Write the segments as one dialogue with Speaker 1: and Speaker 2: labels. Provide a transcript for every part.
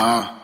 Speaker 1: Uh.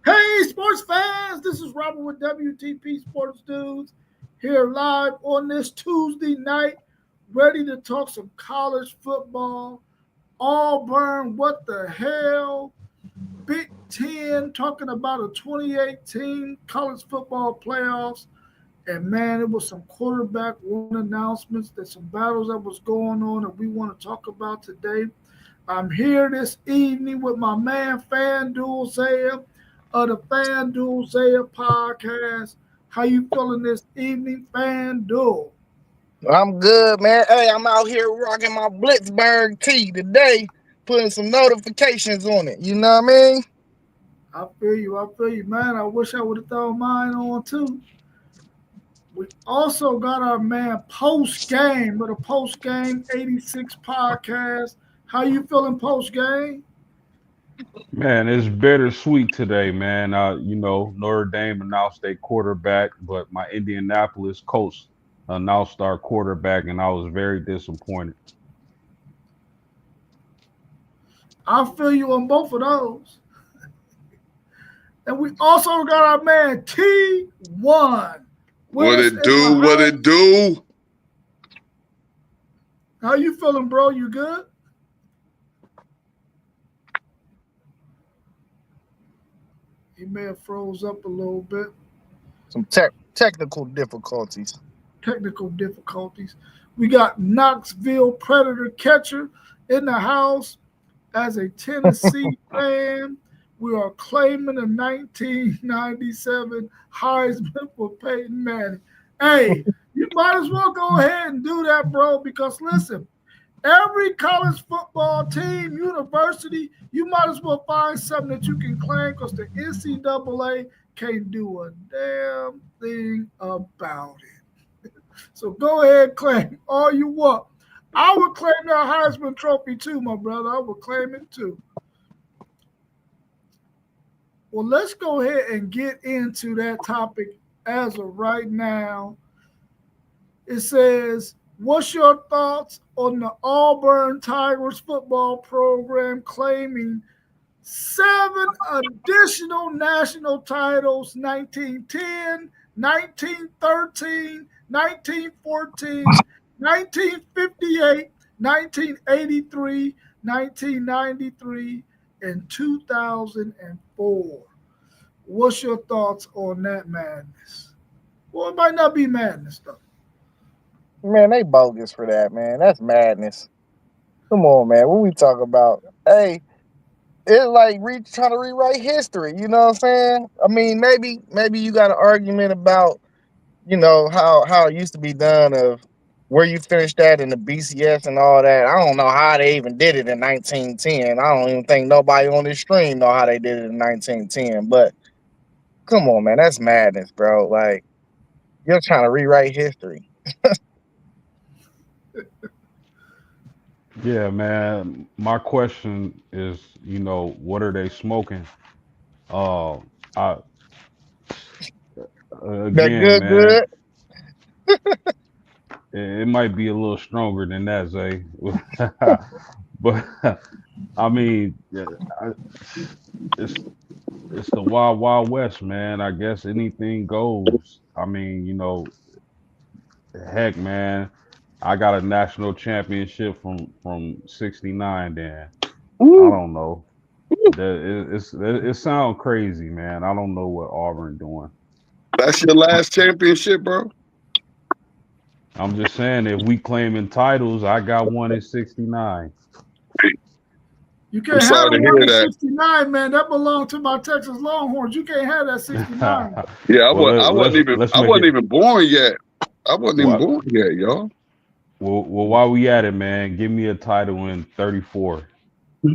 Speaker 2: Hey, sports fans, this is Robert with WTP Sports Dudes here live on this Tuesday night, ready to talk some college football. Auburn, what the hell? Big Ten talking about a 2018 college football playoffs. And man, it was some quarterback one announcements. There's some battles that was going on that we want to talk about today. I'm here this evening with my man FanDuel Zaya of the FanDuel Zaya podcast. How you feeling this evening, FanDuel?
Speaker 3: I'm good, man. Hey, I'm out here rocking my Blitzburg tee today, putting some notifications on it. You know what I mean?
Speaker 2: I feel you, man. I wish I would have thrown mine on too. We also got our man Post Game with a Post Game 86 podcast. How you feeling post game?
Speaker 4: Man, it's bittersweet today, man. Notre Dame announced their quarterback, but my Indianapolis Colts announced our quarterback, and I was very disappointed.
Speaker 2: I feel you on both of those. And we also got our man T1.
Speaker 1: What it do?
Speaker 2: How you feeling, bro? You good? He may have froze up a little bit.
Speaker 3: Some technical difficulties.
Speaker 2: We got Knoxville Predator catcher in the house. As a Tennessee fan, we are claiming the 1997 Heisman for Peyton Manning. Hey, you might as well go ahead and do that, bro, because listen, every college football team, university, you might as well find something that you can claim because the NCAA can't do a damn thing about it. So go ahead and claim all you want. I would claim that Heisman Trophy too, my brother. I would claim it too. Well, let's go ahead and get into that topic as of right now. It says, what's your thoughts on the Auburn Tigers football program claiming 7 additional national titles, 1910, 1913, 1914, 1958, 1983, 1993, and 2004. What's your thoughts on that madness? Well, it might not be madness, though.
Speaker 3: Man, they bogus for that, man. That's madness. Come on, man. What we talk about? Hey, it's like trying to rewrite history. You know what I'm saying? I mean, maybe you got an argument about, how it used to be done of where you finished that in the BCS and all that. I don't know how they even did it in 1910. I don't even think nobody on this stream know how they did it in 1910. But come on, man, that's madness, bro. Like, you're trying to rewrite history.
Speaker 4: Yeah, man. My question is, what are they smoking? Again, man. It might be a little stronger than that, Zay. But I mean, it's the wild, wild west, man. I guess anything goes. I mean, heck, man. I got a national championship from '69. Then
Speaker 3: Ooh.
Speaker 4: I don't know. It sounds crazy, man. I don't know what Auburn doing.
Speaker 1: That's your last championship, bro?
Speaker 4: I'm just saying, if we claiming titles, I got one in '69.
Speaker 2: You can't
Speaker 1: I'm
Speaker 2: have
Speaker 1: sorry
Speaker 2: the
Speaker 1: to
Speaker 2: one
Speaker 1: hear
Speaker 2: in
Speaker 1: that.
Speaker 2: 69, man. That belonged to my Texas Longhorns. You can't have that 69.
Speaker 1: Yeah,
Speaker 4: Well,
Speaker 1: I wasn't even born yet. I wasn't even born yet, y'all.
Speaker 4: Well, while we at it, man, give me a title in '34.
Speaker 2: I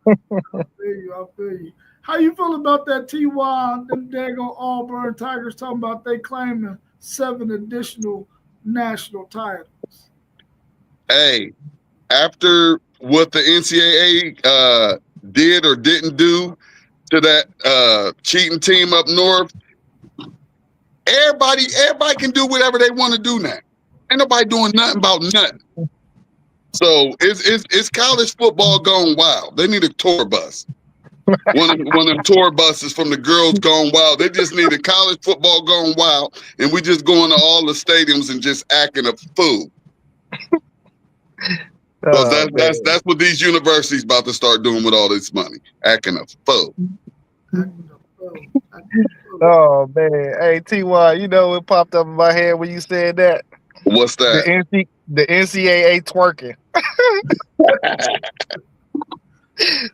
Speaker 2: feel you. How you feel about that T.Y., them daggone Auburn Tigers talking about they claiming 7 additional national titles?
Speaker 1: Hey, after what the NCAA did or didn't do to that cheating team up north, everybody can do whatever they want to do now. Ain't nobody doing nothing about nothing. So it's college football gone wild. They need a tour bus. One of them tour buses from the girls gone wild. They just need a college football gone wild, and we just going to all the stadiums and just acting a fool. Because that's what these universities about to start doing with all this money, acting a fool.
Speaker 3: Oh man, hey Ty, you know what popped up in my head when you said that?
Speaker 1: What's that?
Speaker 3: The NCAA twerking.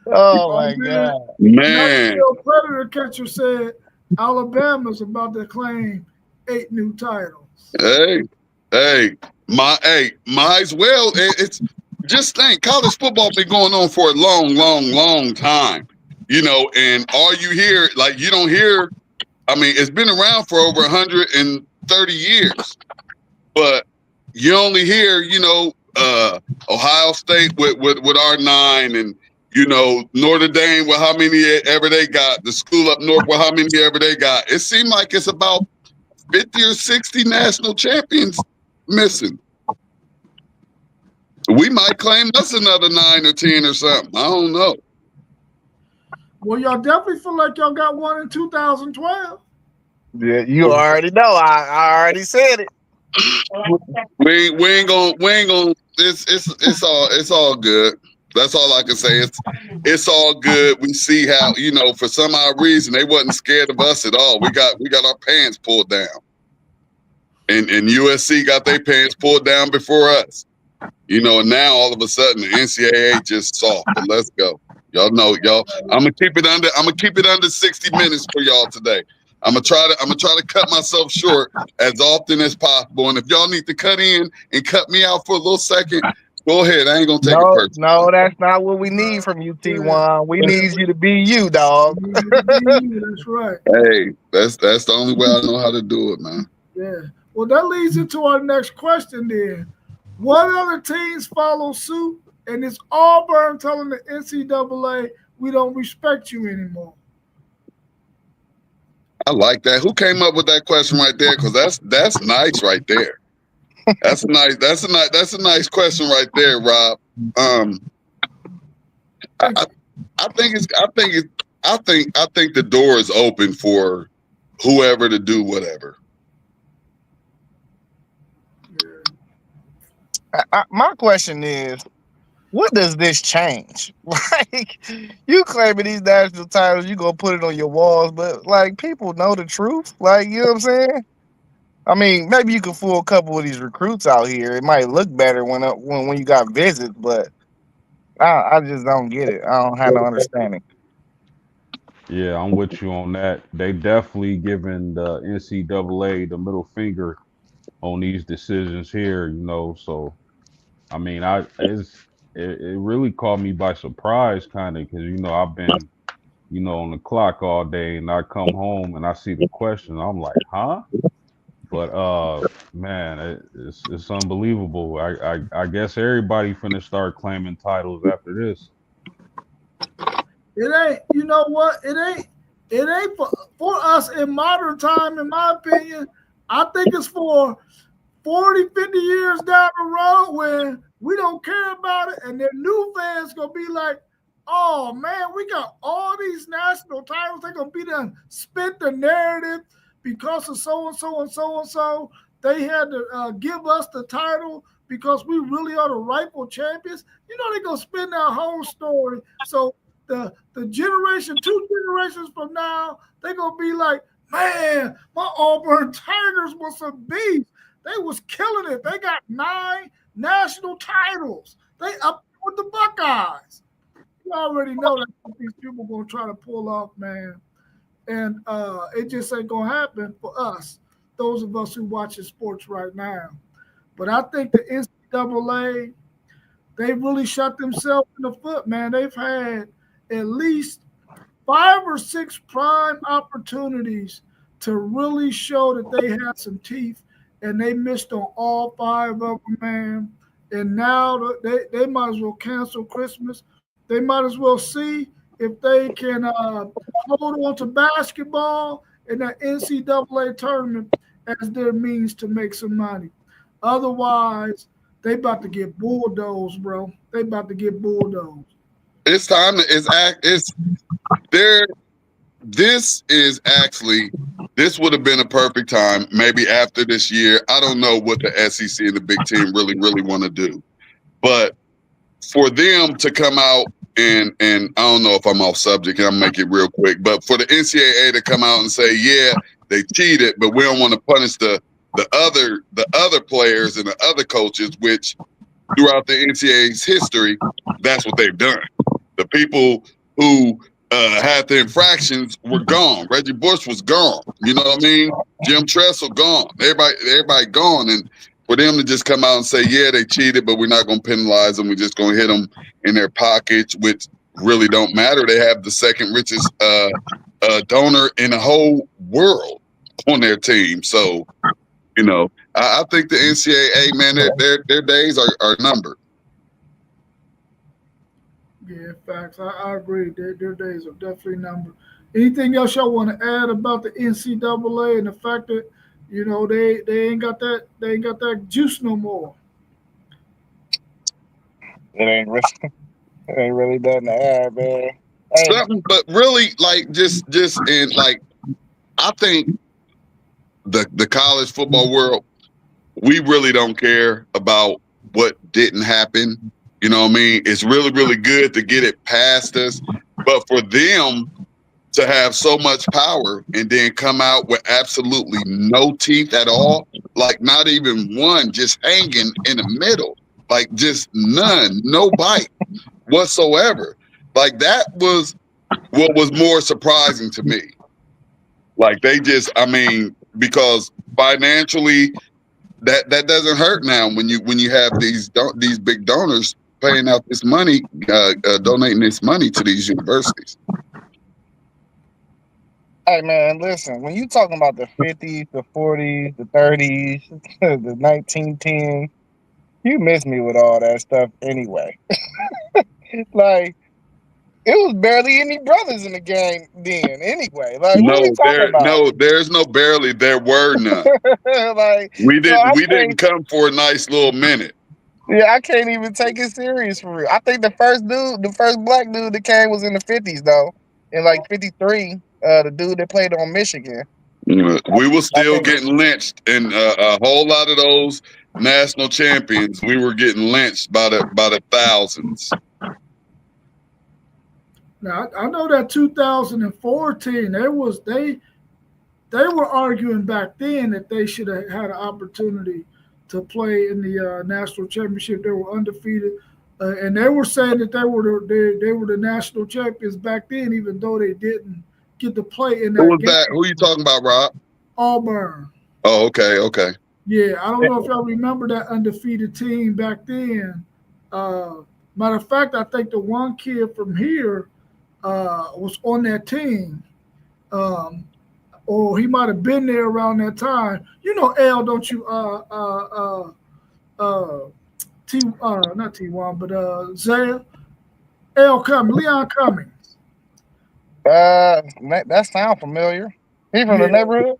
Speaker 3: Oh my God,
Speaker 1: man!
Speaker 2: Predator catcher said Alabama's about to claim 8 new titles.
Speaker 1: Might as well. It's just think, college football been going on for a long time, and all you hear, like, you don't hear. I mean, it's been around for over 130 years, but you only hear, Ohio State with R9, and Notre Dame with how many ever they got, the school up north with how many ever they got. It seemed like it's about 50 or 60 national champions missing. We might claim us another 9 or 10 or something. I don't know.
Speaker 2: Well, y'all definitely feel like y'all got one in 2012.
Speaker 3: Yeah, you already know. I already said it.
Speaker 1: We ain't gonna. It's all good. That's all I can say. It's all good. We see how, for some odd reason they wasn't scared of us at all. We got our pants pulled down, and USC got their pants pulled down before us. And now all of a sudden the NCAA just soft. But let's go. Y'all know, y'all. I'm gonna keep it under 60 minutes for y'all today. I'm gonna try to cut myself short as often as possible. And if y'all need to cut in and cut me out for a little second, go ahead. I ain't gonna take it personal.
Speaker 3: No, that's not what we need from you, T1. We need you to be you, dog.
Speaker 2: That's right.
Speaker 1: Hey, that's the only way I know how to do it, man.
Speaker 2: Yeah. Well, that leads into our next question then. What other teams follow suit? And it's Auburn telling the NCAA, we don't respect you anymore.
Speaker 1: I like that. Who came up with that question right there? Because that's nice right there. That's a nice question right there, Rob. I think the door is open for whoever to do whatever.
Speaker 3: My question is, what does this change? Like, you claiming these national titles, you gonna put it on your walls, but like, people know the truth. Like, you know what I'm saying? I mean, maybe you can fool a couple of these recruits out here. It might look better when you got visits, but I just don't get it. I don't have no understanding.
Speaker 4: Yeah, I'm with you on that. They definitely giving the NCAA the middle finger on these decisions here, So, I mean, it really caught me by surprise, kind of, because I've been, on the clock all day, and I come home and I see the question, I'm like, huh? But man, it's unbelievable. I guess everybody finna start claiming titles after this.
Speaker 2: It ain't, you know what? It ain't for us in modern time, in my opinion. I think it's for 40, 50 years down the road when we don't care about it, and their new fans gonna be like, oh man, we got all these national titles. They're gonna be done spit the narrative because of so and so and so and so. They had to give us the title because we really are the rightful champions. They're gonna spin that whole story. So the generation, 2 generations from now, they're gonna be like, Man, my Auburn Tigers was some beast. They was killing it. They got 9 national titles. They up with the Buckeyes. You already know that's what these people gonna try to pull off, man. And it just ain't gonna happen for us, those of us who watching sports right now. But I think the NCAA, they really shot themselves in the foot, man. They've had at least 5 or 6 prime opportunities to really show that they had some teeth, and they missed on all 5 of them, man. And now they might as well cancel Christmas. They might as well see if they can hold on to basketball in that NCAA tournament as their means to make some money. Otherwise, they about to get bulldozed, bro. They about to get bulldozed.
Speaker 1: It's time to it's there. This would have been a perfect time. Maybe after this year, I don't know what the SEC and the Big Ten really want to do, but for them to come out and I don't know if I'm off subject, and I'll make it real quick, but for the NCAA to come out and say, yeah, they cheated, but we don't want to punish the other players and the other coaches, which throughout the NCAA's history, that's what they've done. The people who had the infractions were gone. Reggie Bush was gone. You know what I mean? Jim Tressel gone. Everybody gone. And for them to just come out and say, yeah, they cheated, but we're not going to penalize them. We're just going to hit them in their pockets, which really don't matter. They have the second richest donor in the whole world on their team. So, you know, I think the NCAA, man, their days are numbered.
Speaker 2: Yeah, facts. I agree. Their days are definitely numbered. Anything else y'all want to add about the NCAA and the fact that, you know, they ain't got that juice no more?
Speaker 3: It ain't really nothing to add, man. Hey.
Speaker 1: Something, but really, like just in like, I think the college football world, we really don't care about what didn't happen. You know what I mean? It's really, really good to get it past us. But for them to have so much power and then come out with absolutely no teeth at all, like not even one, just hanging in the middle, like just none, no bite whatsoever. Like that was what was more surprising to me. Like they just, I mean, because financially, that doesn't hurt now when you have these big donors paying out this money, donating this money to these universities.
Speaker 3: Hey man, listen, when you talking about the 50s, the 40s, the 30s, the 1910s, you miss me with all that stuff anyway. Like, it was barely any brothers in the gang then anyway. Like, what are we talking about?
Speaker 1: No, there's no barely, there were none.
Speaker 3: Like,
Speaker 1: we didn't come for a nice little minute.
Speaker 3: Yeah, I can't even take it serious for real. I think the first black dude that came was in the 50s though. In like 53, the dude that played on Michigan.
Speaker 1: We were still getting lynched, and a whole lot of those national champions, we were getting lynched by the thousands.
Speaker 2: Now I know that 2014, they were arguing back then that they should have had an opportunity to play in the national championship. They were undefeated, and they were saying that they were the national champions back then, even though they didn't get to play in that.
Speaker 1: Who was
Speaker 2: game.
Speaker 1: that? Who are you talking about, Rob?
Speaker 2: Auburn.
Speaker 1: Oh, okay.
Speaker 2: Yeah, I don't know if y'all remember that undefeated team back then. Matter of fact, I think the one kid from here was on that team. Or he might have been there around that time. You know, L, don't you? Not T1, but Zaya, Leon Cummings.
Speaker 3: That sounds familiar. He from the neighborhood.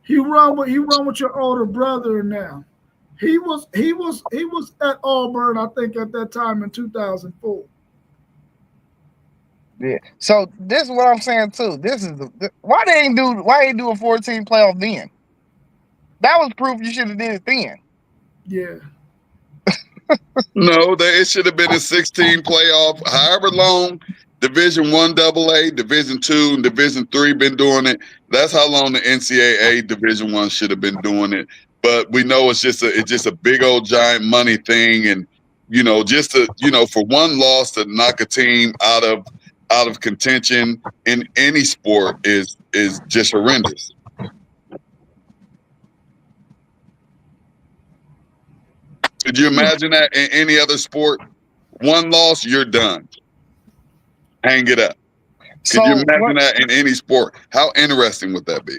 Speaker 2: He run with your older brother now. He was at Auburn, I think, at that time in 2004.
Speaker 3: Yeah. So this is what I'm saying too. This is why they ain't do a 14 playoff then. That was proof you should have did it then.
Speaker 2: Yeah.
Speaker 1: No, it should have been a 16 playoff, however long Division I AA, Division II, and Division III been doing it. That's how long the NCAA Division I should have been doing it. But we know it's just a big old giant money thing, and just for one loss to knock a team out of contention in any sport is just horrendous. Could you imagine that in any other sport? One loss, you're done. Hang it up. Could you imagine that in any sport? How interesting would that be?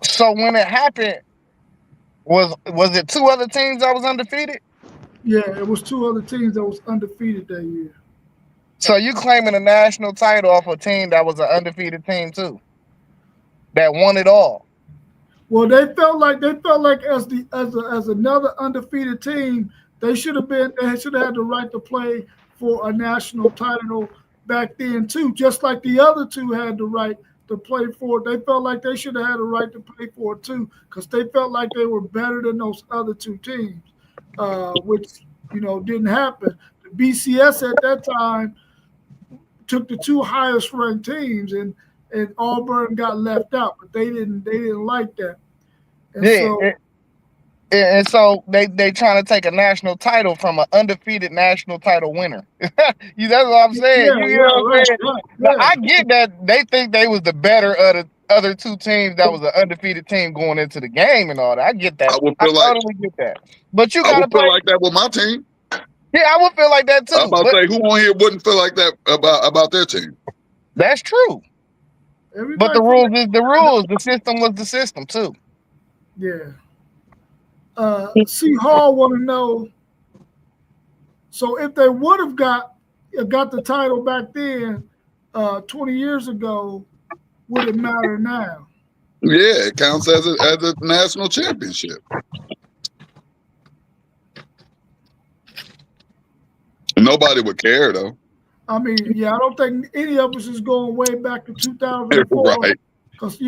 Speaker 3: So when it happened, was it 2 other teams that was undefeated?
Speaker 2: Yeah, it was 2 other teams that was undefeated that year.
Speaker 3: So you claiming a national title off a team that was an undefeated team too, that won it all?
Speaker 2: Well, they felt like as another undefeated team, they should have had the right to play for a national title back then too, just like the other 2 had the right to play for it. They felt like they should have had a right to play for it too, because they felt like they were better than those other 2 teams, which didn't happen. The BCS at that time took the 2 highest ranked teams, and Auburn got left out, but they didn't like that.
Speaker 3: And so they trying to take a national title from an undefeated national title winner. That's what I'm saying. Right. I get that they think they was the better of the other 2 teams that was an undefeated team going into the game and all that. I get that. I totally get that. But you gotta
Speaker 1: feel like that with my team.
Speaker 3: Yeah, I would feel like that too.
Speaker 1: I'm about to say, who on here wouldn't feel like that about their team?
Speaker 3: That's true. But the rules is the rules. The system was the system too.
Speaker 2: Yeah. C. Hall want to know. So if they would have got the title back then, 20 years ago, would it matter now?
Speaker 1: Yeah, it counts as a national championship. Nobody would care though.
Speaker 2: I mean, yeah, I don't think any of us is going way back to 2004.
Speaker 1: Right.
Speaker 2: Because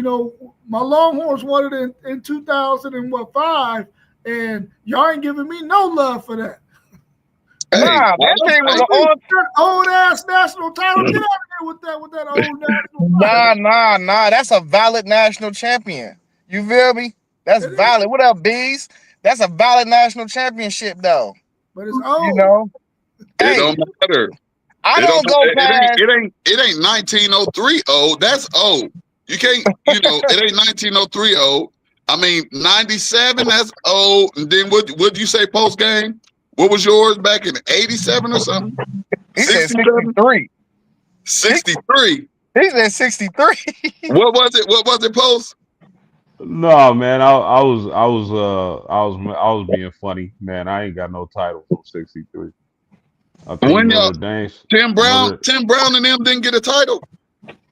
Speaker 2: my Longhorns won it in 2005, and y'all ain't giving me no love for that.
Speaker 3: Hey, that thing was an
Speaker 2: old ass national title. Get out of here with that old national title.
Speaker 3: Nah. That's a valid national champion. You feel me? That's valid. What up, Bees? That's a valid national championship, though.
Speaker 2: But it's old.
Speaker 1: It don't matter.
Speaker 3: I don't go past.
Speaker 1: It ain't 1903 old. That's old. You can't. It ain't 1903 old. I mean, 97. That's old. And then what you say post game? What was yours back in 87 or something?
Speaker 3: He said 63.
Speaker 1: 63.
Speaker 3: He said 63.
Speaker 1: What was it? What was it, post?
Speaker 4: No, man. I was being funny, man. I ain't got no title from 63. I think
Speaker 1: when
Speaker 4: Tim
Speaker 1: Brown and them didn't get a title.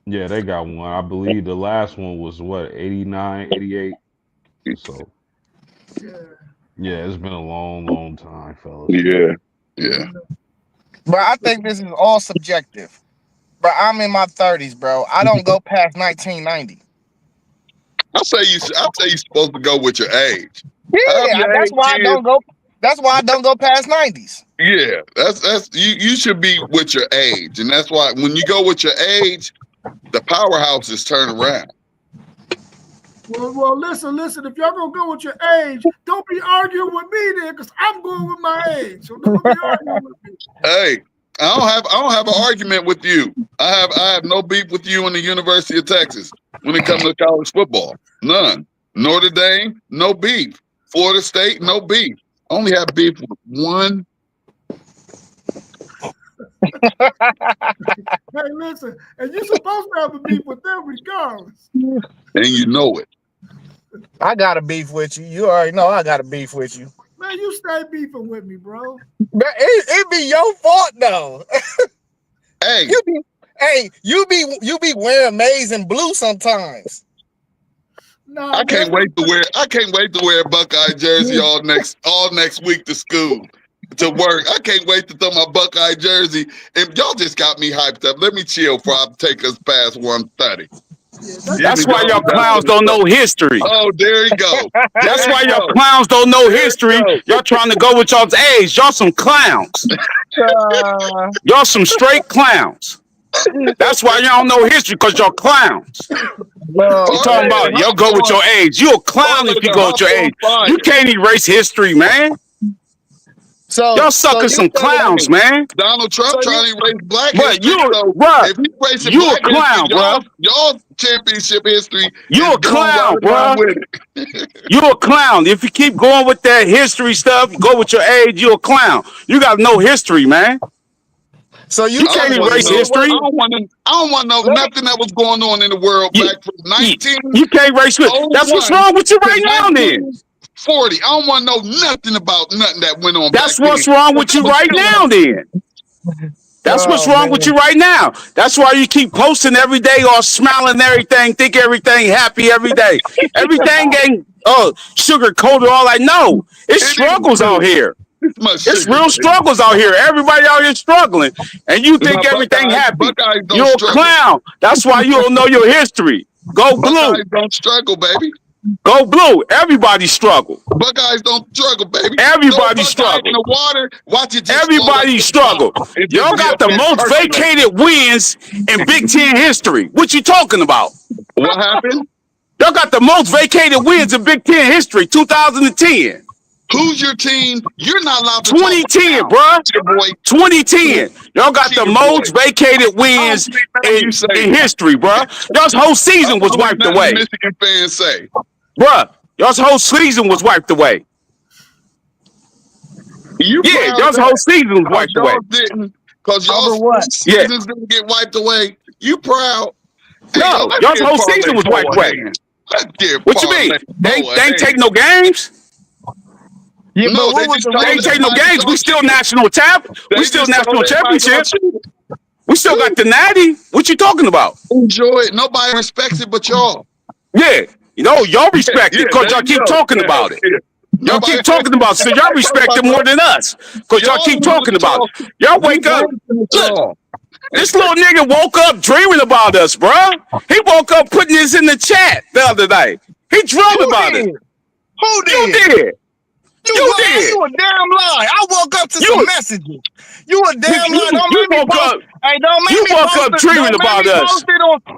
Speaker 4: Yeah, they got one. I believe the last one was 89, 88. So yeah, it's been a long time, fellas.
Speaker 1: Yeah.
Speaker 3: But I think this is all subjective. But I'm in my 30s, bro. I don't go past 1990.
Speaker 1: I'll say you're supposed to go with your age.
Speaker 3: Yeah, that's why I don't go. That's why I don't go past 90s.
Speaker 1: Yeah, that's you should be with your age, and that's why when you go with your age, the powerhouses turn around.
Speaker 2: Well, listen. If y'all gonna go with your age, don't be arguing with me then, because I'm going with my age. So don't be arguing with me.
Speaker 1: Hey, I don't have an argument with you. I have no beef with you in the University of Texas when it comes to college football. None. Notre Dame, no beef. Florida State, no beef. Only have beef with one.
Speaker 2: Hey, listen, and you're supposed to have a beef with them regardless.
Speaker 1: And you know it.
Speaker 3: I got a beef with you. You already know I got a beef with you.
Speaker 2: Man, you stay beefing with me, bro.
Speaker 3: It be your fault though.
Speaker 1: Hey,
Speaker 3: you be wearing maize and blue sometimes.
Speaker 2: Nah,
Speaker 1: I can't wait to wear a Buckeye jersey all next week to school, to work. I can't wait to throw my Buckeye jersey. And y'all just got me hyped up. Let me chill before I take us past 1:30.
Speaker 5: That's why y'all clowns don't know history.
Speaker 1: Oh, there you go.
Speaker 5: That's why y'all clowns don't know history. Y'all trying to go with y'all's age. Y'all some clowns. Y'all some straight clowns. That's why y'all don't know history, because y'all clowns.
Speaker 3: No,
Speaker 5: You talking about y'all go with your age. You a clown if you go with your age. You can't erase history, man.
Speaker 3: so
Speaker 5: Y'all suckers some clowns, man.
Speaker 1: Donald Trump trying to erase black
Speaker 5: But
Speaker 1: history.
Speaker 5: you,
Speaker 1: So
Speaker 5: bruh,
Speaker 1: if you erasing
Speaker 5: you a
Speaker 1: black
Speaker 5: clown,
Speaker 1: history,
Speaker 5: bruh.
Speaker 1: y'all championship history.
Speaker 5: You
Speaker 1: is
Speaker 5: a
Speaker 1: going
Speaker 5: clown,
Speaker 1: right along
Speaker 5: bruh.
Speaker 1: with it.
Speaker 5: You a clown. If you keep going with that history stuff, go with your age, you a clown. You got no history, man.
Speaker 3: So
Speaker 5: You can't erase history.
Speaker 1: I don't want to know nothing that was going on in the world back from
Speaker 5: You can't erase it. That's what's wrong with you right now, then.
Speaker 1: 40. I don't want to know nothing about nothing that went on.
Speaker 5: That's
Speaker 1: back
Speaker 5: what's
Speaker 1: then.
Speaker 5: wrong with you right now, then. That's what's wrong with you right now. That's why you keep posting every day, all smiling and everything, think everything happy every day. Everything ain't sugar coated. All I know, it's struggles out here. It's real struggles out here. Everybody out here struggling, and you think everything happy. You're a clown. That's why you don't know your history. Go blue.
Speaker 1: Buckeyes don't struggle, baby.
Speaker 5: Go blue. Everybody struggle.
Speaker 1: Buckeyes don't struggle, baby.
Speaker 5: Everybody struggle.
Speaker 1: In the water, watch it.
Speaker 5: Everybody struggle. Y'all got the most vacated wins in Big Ten history. What you talking about?
Speaker 1: What happened?
Speaker 5: Y'all got the most vacated wins in Big Ten history, 2010.
Speaker 1: Who's your team? You're not allowed to
Speaker 5: 2010, bruh. 2010. Y'all got the most vacated wins in history, bruh. Y'all's whole season was wiped away.
Speaker 1: Michigan fans say,
Speaker 5: bruh, y'all's whole season was wiped away. Y'all's whole season was wiped away.
Speaker 1: Because y'all's seasons didn't get wiped away. You proud?
Speaker 5: No, y'all's whole season was wiped away. What you mean? They ain't take no games?
Speaker 1: Yeah, no,
Speaker 5: they ain't take no games. We still national We still national championship. We still got the natty. What you talking about?
Speaker 1: Enjoy it. Nobody respects it but y'all.
Speaker 5: Yeah, y'all respect it because y'all keep talking about it. Y'all keep talking about it, so y'all respect it more than us because y'all keep talking about it. Y'all wake up. Look, this little nigga woke up dreaming about us, bro. He woke up putting this in the chat the other night. He dreamed about it.
Speaker 3: Who did?
Speaker 5: You did.
Speaker 3: You did. You a damn lie. I woke up to some messages. You a damn lie. Don't make me post. Hey, don't make me
Speaker 5: woke up dreaming about us.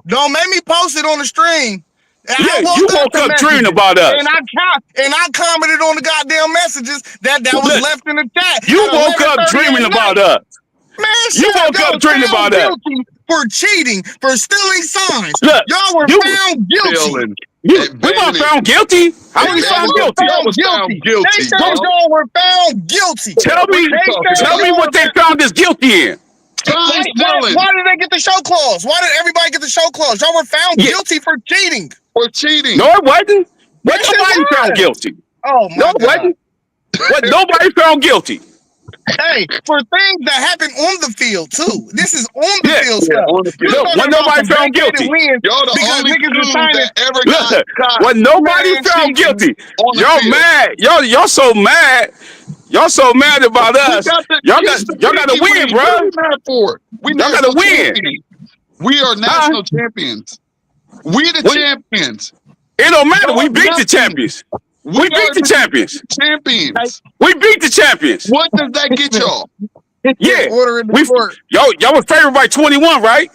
Speaker 3: Don't make me post it on the stream.
Speaker 5: Yeah, you woke up dreaming about us.
Speaker 3: And I commented on the goddamn messages that was left in the chat.
Speaker 5: You woke up dreaming about us.
Speaker 3: Man,
Speaker 5: you woke up dreaming about us.
Speaker 3: For cheating, for stealing signs.
Speaker 5: Look,
Speaker 3: y'all were found guilty.
Speaker 5: We weren't found guilty. How were we found guilty?
Speaker 3: They said y'all were found guilty.
Speaker 5: Tell me what they found us guilty in.
Speaker 3: Why did they get the show clause? Why did everybody get the show clause? Y'all were found guilty for cheating.
Speaker 1: For cheating.
Speaker 5: No, it wasn't. Nobody found guilty.
Speaker 3: Oh my God.
Speaker 5: It wasn't. Nobody found guilty.
Speaker 3: Hey, for things that happen on the field too. This is on the field stuff.
Speaker 1: On the field.
Speaker 5: When nobody found guilty.
Speaker 1: Y'all the only team that ever got caught.
Speaker 5: When nobody found guilty. Y'all mad. Y'all so mad. Y'all so mad about us. Y'all got to win, bro. Y'all got to win.
Speaker 1: We are national champions. We the champions.
Speaker 5: It don't matter. We beat the champions. We beat the champions. We beat the champions.
Speaker 1: What does that get y'all?
Speaker 5: Yeah. Y'all were favored by 21, right?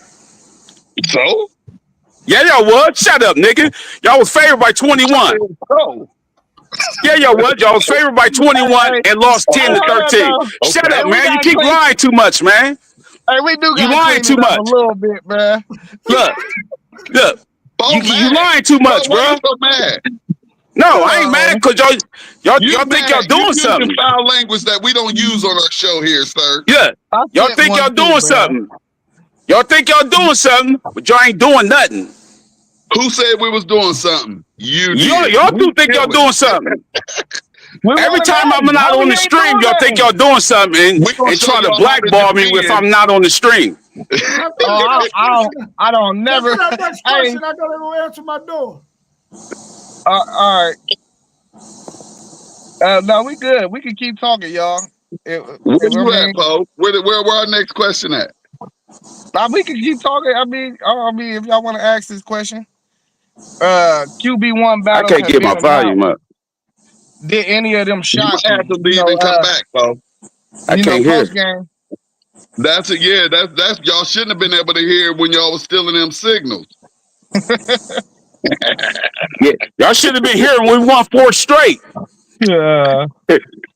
Speaker 1: So?
Speaker 5: Yeah, y'all was. Shut up, nigga. Y'all was favored by 21. Yeah, y'all was. Y'all was favored by 21 and lost 10 to 13. Shut up, man. You keep lying too much, man.
Speaker 3: Hey, we do got
Speaker 5: you lying too much.
Speaker 3: A little bit, man.
Speaker 5: Look. You lying too much, bro.
Speaker 1: So mad?
Speaker 5: No, I ain't mad because y'all think y'all doing something.
Speaker 1: Foul language that we don't use on our show here, sir.
Speaker 5: Yeah, y'all think y'all doing something. Y'all think y'all doing something, but y'all ain't doing nothing.
Speaker 1: Who said we was doing something? You did.
Speaker 5: Y'all do think y'all doing something. Every time I'm not on the stream, y'all think y'all doing something and try to blackball me if I'm not on the stream.
Speaker 3: I don't never.
Speaker 2: That's my next question. I gotta go answer my door.
Speaker 3: All right. No, we good. We can keep talking, y'all.
Speaker 1: Where you at, Poe? Where our next question at?
Speaker 3: We can keep talking. I mean, if y'all want to ask this question, QB1 battle.
Speaker 5: I can't get my volume up.
Speaker 3: Did any of them shock
Speaker 1: you? Have to leave and come back, Poe.
Speaker 5: I can't hear.
Speaker 1: That's it. Yeah, that's y'all shouldn't have been able to hear when y'all was stealing them signals.
Speaker 5: Yeah, y'all should have been here when we won 4 straight.
Speaker 3: Yeah.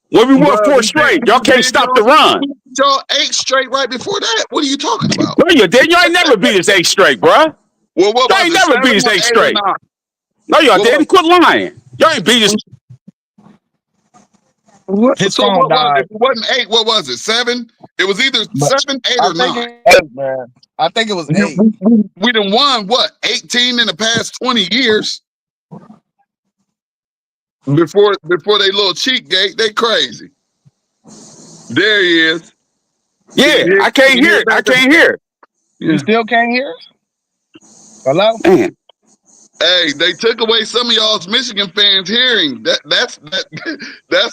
Speaker 5: When we won 4 straight, y'all can't stop the run.
Speaker 1: Y'all 8 straight right before that. What are you talking about?
Speaker 5: No, you didn't. Y'all ain't never beat us 8 straight, bruh.
Speaker 1: Well, what
Speaker 5: Y'all ain't
Speaker 1: was it?
Speaker 5: never beat us 8 straight. No, y'all didn't. Quit lying. Y'all ain't beat us.
Speaker 3: His
Speaker 1: So
Speaker 3: phone
Speaker 1: what was
Speaker 3: died.
Speaker 1: it? If it wasn't 8, what was it? 7? It was either 7, 8,
Speaker 3: I
Speaker 1: or
Speaker 3: think
Speaker 1: 9.
Speaker 3: 8, man. I think it was 8.
Speaker 1: We done won what 18 in the past 20 years. Before they little cheat gate, they crazy. There he is.
Speaker 5: Yeah, I can't hear it. I can't hear it.
Speaker 3: You still can't hear us? Hello?
Speaker 5: Man.
Speaker 1: Hey, they took away some of y'all's Michigan fans' hearing. That's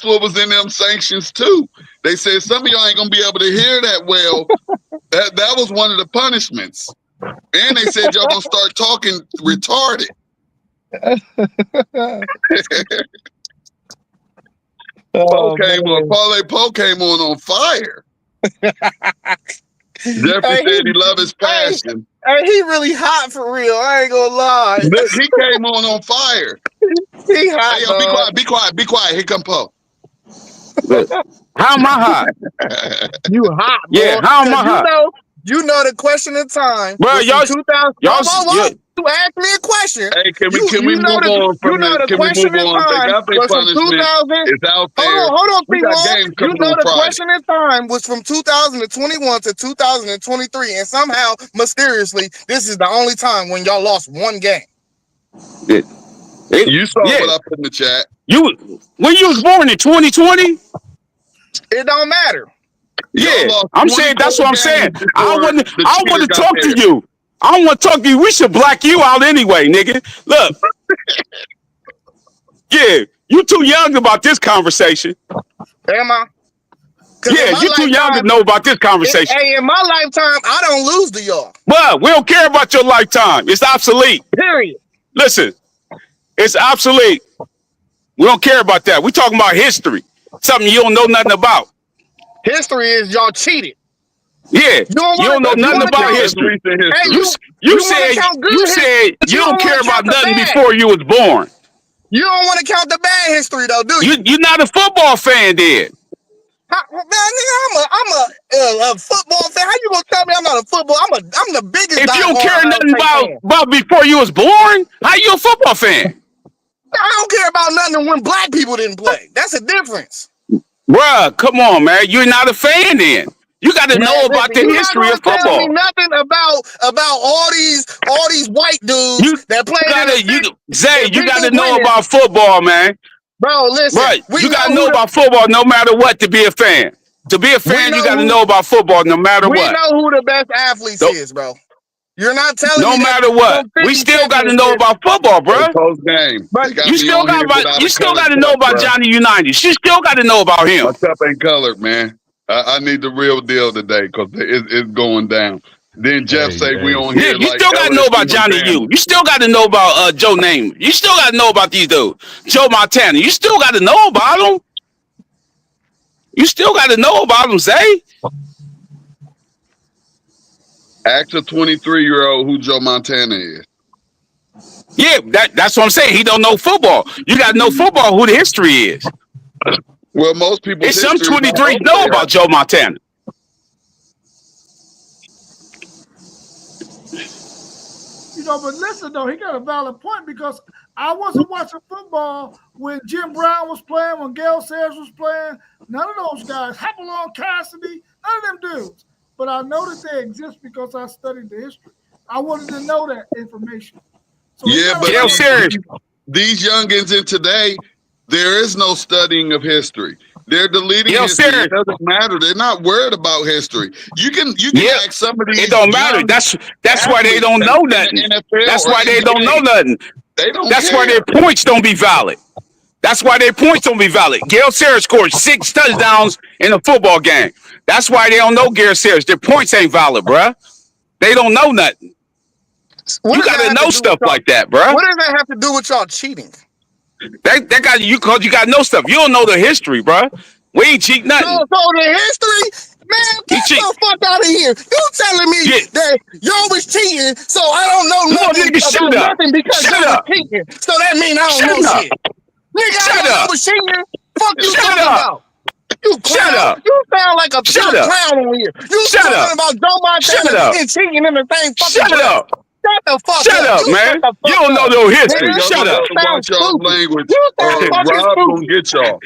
Speaker 1: what was in them sanctions too. They said some of y'all ain't gonna be able to hear that well. That was one of the punishments. And they said y'all gonna start talking retarded. Parlay Poe came on fire. Jeffrey said he loved his passion.
Speaker 3: Hey, he really hot for real. I ain't gonna lie.
Speaker 1: Look, he came on fire.
Speaker 3: He hot.
Speaker 1: Hey, yo, be quiet. Here come Poe.
Speaker 5: How am I hot?
Speaker 3: You hot, bro.
Speaker 5: Yeah, how am I hot?
Speaker 3: You know the question of time.
Speaker 5: Bro, y'all
Speaker 3: 2000. You asked me a question.
Speaker 1: Hey, can we move on from the question of time? They got their punishment. It's out there.
Speaker 3: Hold on,
Speaker 1: we got games coming on
Speaker 3: the
Speaker 1: Friday.
Speaker 3: question of time was from 2021 to 2023, and somehow, mysteriously, this is the only time when y'all lost one game.
Speaker 1: You saw what I put in the chat.
Speaker 5: When you was born in 2020?
Speaker 3: It don't matter.
Speaker 5: Yeah, I'm saying that's what I'm saying. I want to talk to you. I don't want to talk to you. We should black you out anyway, nigga. Look. Yeah, you too young about this conversation.
Speaker 3: Am I?
Speaker 5: Yeah, you too young to know about this conversation.
Speaker 3: Hey, in my lifetime, I don't lose to y'all.
Speaker 5: Well, we don't care about your lifetime. It's obsolete.
Speaker 3: Period.
Speaker 5: Listen, it's obsolete. We don't care about that. We talking about history. Something you don't know nothing about.
Speaker 3: History is y'all cheated.
Speaker 5: Yeah, you don't know nothing about history. Hey, you said you don't care about nothing before you was born.
Speaker 3: You don't want to count the bad history though, do you?
Speaker 5: You're not a football fan, then.
Speaker 3: Man, nigga, I'm a football fan. How you gonna tell me I'm not a football? I'm the biggest.
Speaker 5: If you don't care nothing about before you was born, how you a football fan?
Speaker 3: I don't care about nothing when black people didn't play. That's a difference.
Speaker 5: Bruh, come on, man. You're not a fan then. You got to know about the history of football.
Speaker 3: Tell me nothing about all these white dudes that play.
Speaker 5: Zay, you got to know about football, man.
Speaker 3: Bro, listen.
Speaker 5: Right. You got to know about football no matter what to be a fan. To be a fan, you got to know about football no matter what.
Speaker 3: We know who the best athletes is, bro. You're not telling me.
Speaker 5: No matter what, we still got to know about football, bro.
Speaker 1: Post game.
Speaker 5: But you still got to know about Johnny Unitas. You still got to know about him.
Speaker 1: My cup ain't colored, man. I need the real deal today because it's going down. Then Jeff say we on here.
Speaker 5: You still got to know about Johnny U. You still got to know about Joe Namath. You still got to know about these dudes. Joe Montana. You still got to know about them. You still got to know about them, Zay.
Speaker 1: Ask a 23-year-old who Joe Montana is.
Speaker 5: Yeah, that's what I'm saying. He don't know football. You got to know football, who the history is.
Speaker 1: Well, most people.
Speaker 5: It's some 23 know about Joe Montana.
Speaker 2: You know, but listen though, he got a valid point because I wasn't watching football when Jim Brown was playing, when Gale Sayers was playing. None of those guys, Hopalong Cassidy, none of them dudes. But I know that they exist because I studied the history. I wanted to know that information. So
Speaker 1: yeah, but these youngins in today, there is no studying of history. They're deleting history. It doesn't matter. They're not worried about history. You can ask somebody.
Speaker 5: It don't matter. That's why they don't know nothing. That's why they don't know nothing. That's why their points don't be valid. That's why their points don't be valid. Gale Sayers scored 6 touchdowns in a football game. That's why they don't know Gale Sayers. Their points ain't valid, bruh. They don't know nothing. You got to know stuff like that, bruh.
Speaker 3: What does that have to do with y'all cheating?
Speaker 5: That got you got to know stuff. You don't know the history, bruh. We ain't cheat nothing.
Speaker 3: So the history, Man,
Speaker 5: He
Speaker 3: get
Speaker 5: cheat.
Speaker 3: the fuck out of here. You telling me
Speaker 5: Yeah.
Speaker 3: that y'all was cheating, so I don't know
Speaker 5: No,
Speaker 3: nothing
Speaker 5: nigga, shut
Speaker 3: about
Speaker 5: up.
Speaker 3: nothing because
Speaker 5: Shut
Speaker 3: y'all was
Speaker 5: up.
Speaker 3: cheating. So that means I don't
Speaker 5: Shut
Speaker 3: know
Speaker 5: up.
Speaker 3: shit. Nigga, I
Speaker 5: Shut
Speaker 3: know y'all
Speaker 5: up.
Speaker 3: was cheating. Fuck you
Speaker 5: Shut
Speaker 3: talking
Speaker 5: up.
Speaker 3: about. You clown.
Speaker 5: Shut up.
Speaker 3: You sound like a
Speaker 5: Shut
Speaker 3: pure
Speaker 5: up.
Speaker 3: clown on here. You
Speaker 5: Shut
Speaker 3: talking
Speaker 5: up.
Speaker 3: about Joe
Speaker 5: Shut
Speaker 3: Montana
Speaker 5: up.
Speaker 3: and cheating in the same fucking
Speaker 5: Shut
Speaker 3: breath.
Speaker 5: up.
Speaker 3: Shut the fuck
Speaker 5: Shut
Speaker 3: up.
Speaker 5: up,
Speaker 3: You shut
Speaker 5: man.
Speaker 3: the
Speaker 5: You
Speaker 3: fuck
Speaker 5: don't know
Speaker 3: up.
Speaker 5: no
Speaker 1: Hey,
Speaker 5: history.
Speaker 3: Nigga,
Speaker 1: y'all
Speaker 5: Shut
Speaker 1: gonna
Speaker 5: up.
Speaker 1: have
Speaker 3: you
Speaker 1: to
Speaker 3: sound
Speaker 1: watch y'all's
Speaker 3: stupid.
Speaker 1: language.
Speaker 3: You sound fucking
Speaker 1: Rob gonna
Speaker 3: stupid.
Speaker 1: get y'all.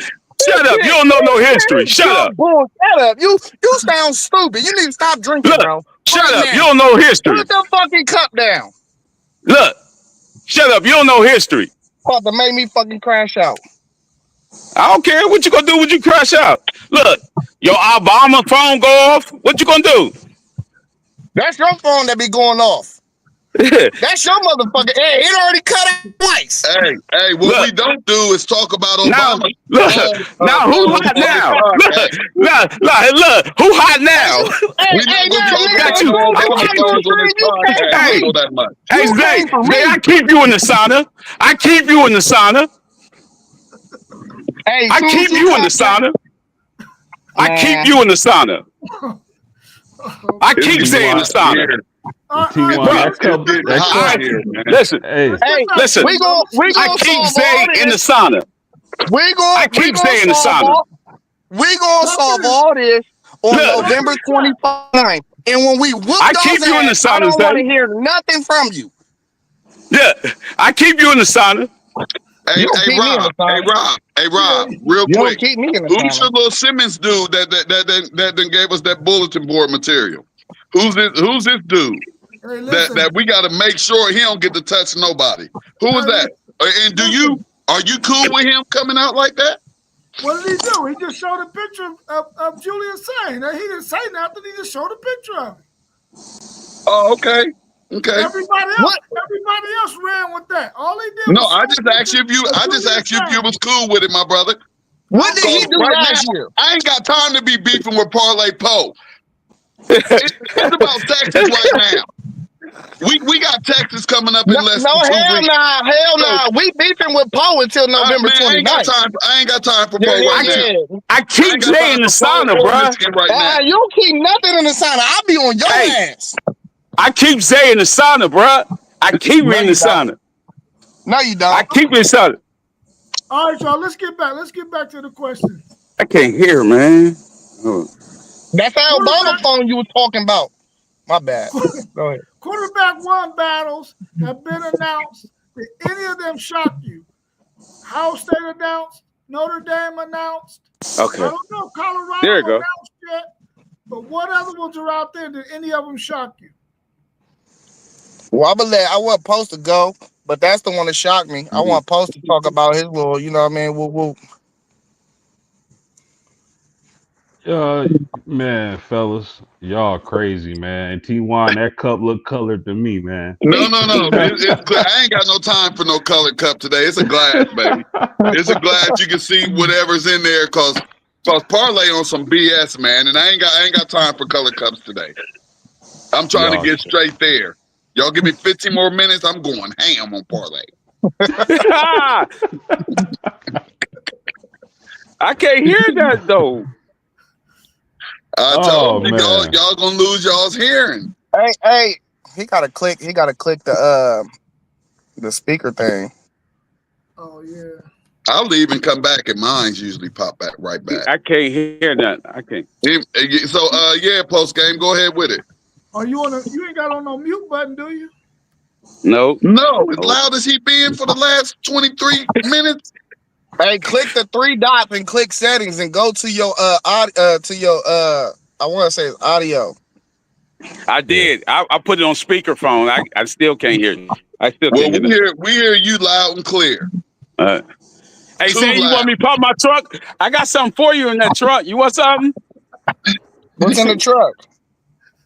Speaker 5: Shut up. You don't know no history. Shut up.
Speaker 3: Shut up. You sound stupid. You need to stop drinking,
Speaker 5: Look.
Speaker 3: bro.
Speaker 5: Shut
Speaker 3: Right
Speaker 5: up. You
Speaker 3: now.
Speaker 5: don't know history.
Speaker 3: Put the fucking cup down.
Speaker 5: Look. Shut up. You don't know history.
Speaker 3: About to make me fucking crash out.
Speaker 5: I don't care. What you gonna do when you crash out? Look. Your Obama phone go off. What you gonna do?
Speaker 3: That's your phone that be going off. That's your motherfucking. Hey, it already cut out twice.
Speaker 1: Hey, what we don't do is talk about
Speaker 5: Now,
Speaker 1: Obama.
Speaker 5: now who hot now? Look, who hot now?
Speaker 3: Hey,
Speaker 1: We're not gonna
Speaker 3: now,
Speaker 1: talk
Speaker 3: nigga,
Speaker 5: Got
Speaker 1: about
Speaker 5: you.
Speaker 3: as
Speaker 1: no
Speaker 3: soon as
Speaker 5: I
Speaker 3: you
Speaker 1: Obama
Speaker 5: keep
Speaker 3: got your
Speaker 1: phones on this
Speaker 3: dream, you came
Speaker 1: podcast.
Speaker 3: for
Speaker 1: I
Speaker 5: Hey,
Speaker 3: me.
Speaker 1: know that much.
Speaker 5: hey,
Speaker 3: You
Speaker 5: Zay,
Speaker 3: came for me.
Speaker 5: I keep you in the sauna. I keep you in the sauna.
Speaker 3: Hey,
Speaker 5: I
Speaker 3: soon as
Speaker 5: keep you in the sauna. I keep you in the sauna. I keep saying the sauna.
Speaker 4: T1, that cup,
Speaker 1: Getting
Speaker 4: that
Speaker 1: hot
Speaker 4: cup.
Speaker 1: here, man.
Speaker 5: Listen,
Speaker 4: Hey,
Speaker 3: Hey,
Speaker 5: listen.
Speaker 3: we gonna
Speaker 5: I keep
Speaker 3: solve
Speaker 5: Zay
Speaker 3: all
Speaker 5: in the
Speaker 3: this.
Speaker 5: sauna.
Speaker 3: We
Speaker 5: I keep saying the sauna.
Speaker 3: solve all this on
Speaker 5: Look,
Speaker 3: November 29th. And when we whoop
Speaker 5: I
Speaker 3: y'all's
Speaker 5: keep you in the
Speaker 3: ass, I
Speaker 5: sauna,
Speaker 3: don't want to
Speaker 5: Zay.
Speaker 3: hear nothing from you.
Speaker 5: Yeah, I keep you in the sauna.
Speaker 1: Hey,
Speaker 3: You don't keep me in the sauna.
Speaker 1: Rob, real
Speaker 3: You don't
Speaker 1: quick.
Speaker 3: keep me in the
Speaker 1: Who's
Speaker 3: sauna.
Speaker 1: the little Simmons dude that then gave us that bulletin board material? Who's this dude
Speaker 2: Hey, listen.
Speaker 1: that we got to make sure he don't get to touch nobody? Who is that? And are you cool with him coming out like that?
Speaker 2: What did he do? He just showed a picture of Julius saying that he didn't say nothing. He just showed a picture of him.
Speaker 1: Oh, okay.
Speaker 2: Everybody else ran with that. All he did
Speaker 1: No,
Speaker 2: was
Speaker 1: I just asked you if you was cool with it, my brother.
Speaker 3: What did he do
Speaker 1: Right
Speaker 3: last
Speaker 1: now,
Speaker 3: year?
Speaker 1: I ain't got time to be beefing with Parlay Poe. It's about Texas right now. We got Texas coming up in less than 2 weeks.
Speaker 3: Hell nah. We beefing with Poe until November 29th.
Speaker 1: I ain't got time for Poe right now.
Speaker 5: I keep saying the sauna, bro.
Speaker 1: Right now.
Speaker 3: You don't keep nothing in the sauna. I'll be on your ass.
Speaker 5: I keep saying the sauna, bro. I keep in the sauna.
Speaker 3: No, you don't.
Speaker 5: I keep in the sauna.
Speaker 2: All right, y'all. Let's get back to the question.
Speaker 5: I can't hear, man.
Speaker 3: That's how Obama phone you was talking about. My bad. Go ahead.
Speaker 2: Quarterback one battles have been announced. Did any of them shock you? Ohio State announced. Notre Dame announced.
Speaker 5: Okay.
Speaker 2: I don't know. Colorado
Speaker 5: There you go.
Speaker 2: announced yet. But what other ones are out there? Did any of them shock you?
Speaker 3: Well, I want Post to go, but that's the one that shocked me. I want Post to talk about his little, you know what I mean? Woo.
Speaker 4: Man, fellas, y'all crazy, man. And T1, that cup look colored to me, man.
Speaker 1: No. I ain't got no time for no colored cup today. It's a glass, baby. It's a glass. You can see whatever's in there because Parlay on some BS, man. And I ain't got time for colored cups today. I'm trying to get straight there. Y'all give me 15 more minutes. I'm going ham on Parlay.
Speaker 5: I can't hear that though.
Speaker 1: I told you y'all gonna lose y'all's hearing.
Speaker 3: Hey, he gotta click the speaker thing.
Speaker 2: Oh yeah.
Speaker 1: I'll leave and come back, and mine's usually pop back right back.
Speaker 5: I can't hear that. I can't.
Speaker 1: So yeah, post game. Go ahead with it.
Speaker 2: Are you you ain't got on no mute button, do you?
Speaker 1: No, as loud as he been for the last 23 minutes.
Speaker 3: Hey, click the 3 dots and click settings and go to your I want to say audio.
Speaker 5: I did. I put it on speakerphone. I still can't hear you. I still can't hear.
Speaker 1: We hear you loud and clear.
Speaker 5: Hey, say you want me to pop my truck? I got something for you in that truck. You want something?
Speaker 3: What's in the truck?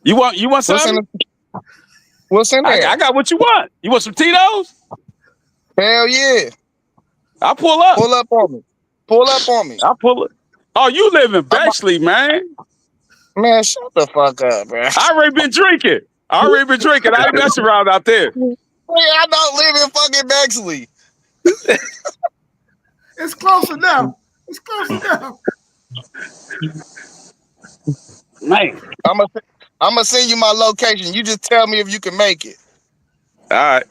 Speaker 5: You want something?
Speaker 3: What's in there?
Speaker 5: I got what you want. You want some Tito's?
Speaker 3: Hell yeah.
Speaker 5: I'll pull up.
Speaker 3: Pull up on me.
Speaker 5: I'll pull it. Oh, you live in Bexley, man.
Speaker 3: Man, shut the fuck up, bro.
Speaker 5: I already been drinking. I ain't messing around out there.
Speaker 3: Hey, I don't live in fucking Bexley.
Speaker 2: It's close enough.
Speaker 5: Man.
Speaker 3: I'm gonna send you my location. You just tell me if you can make it.
Speaker 5: All right.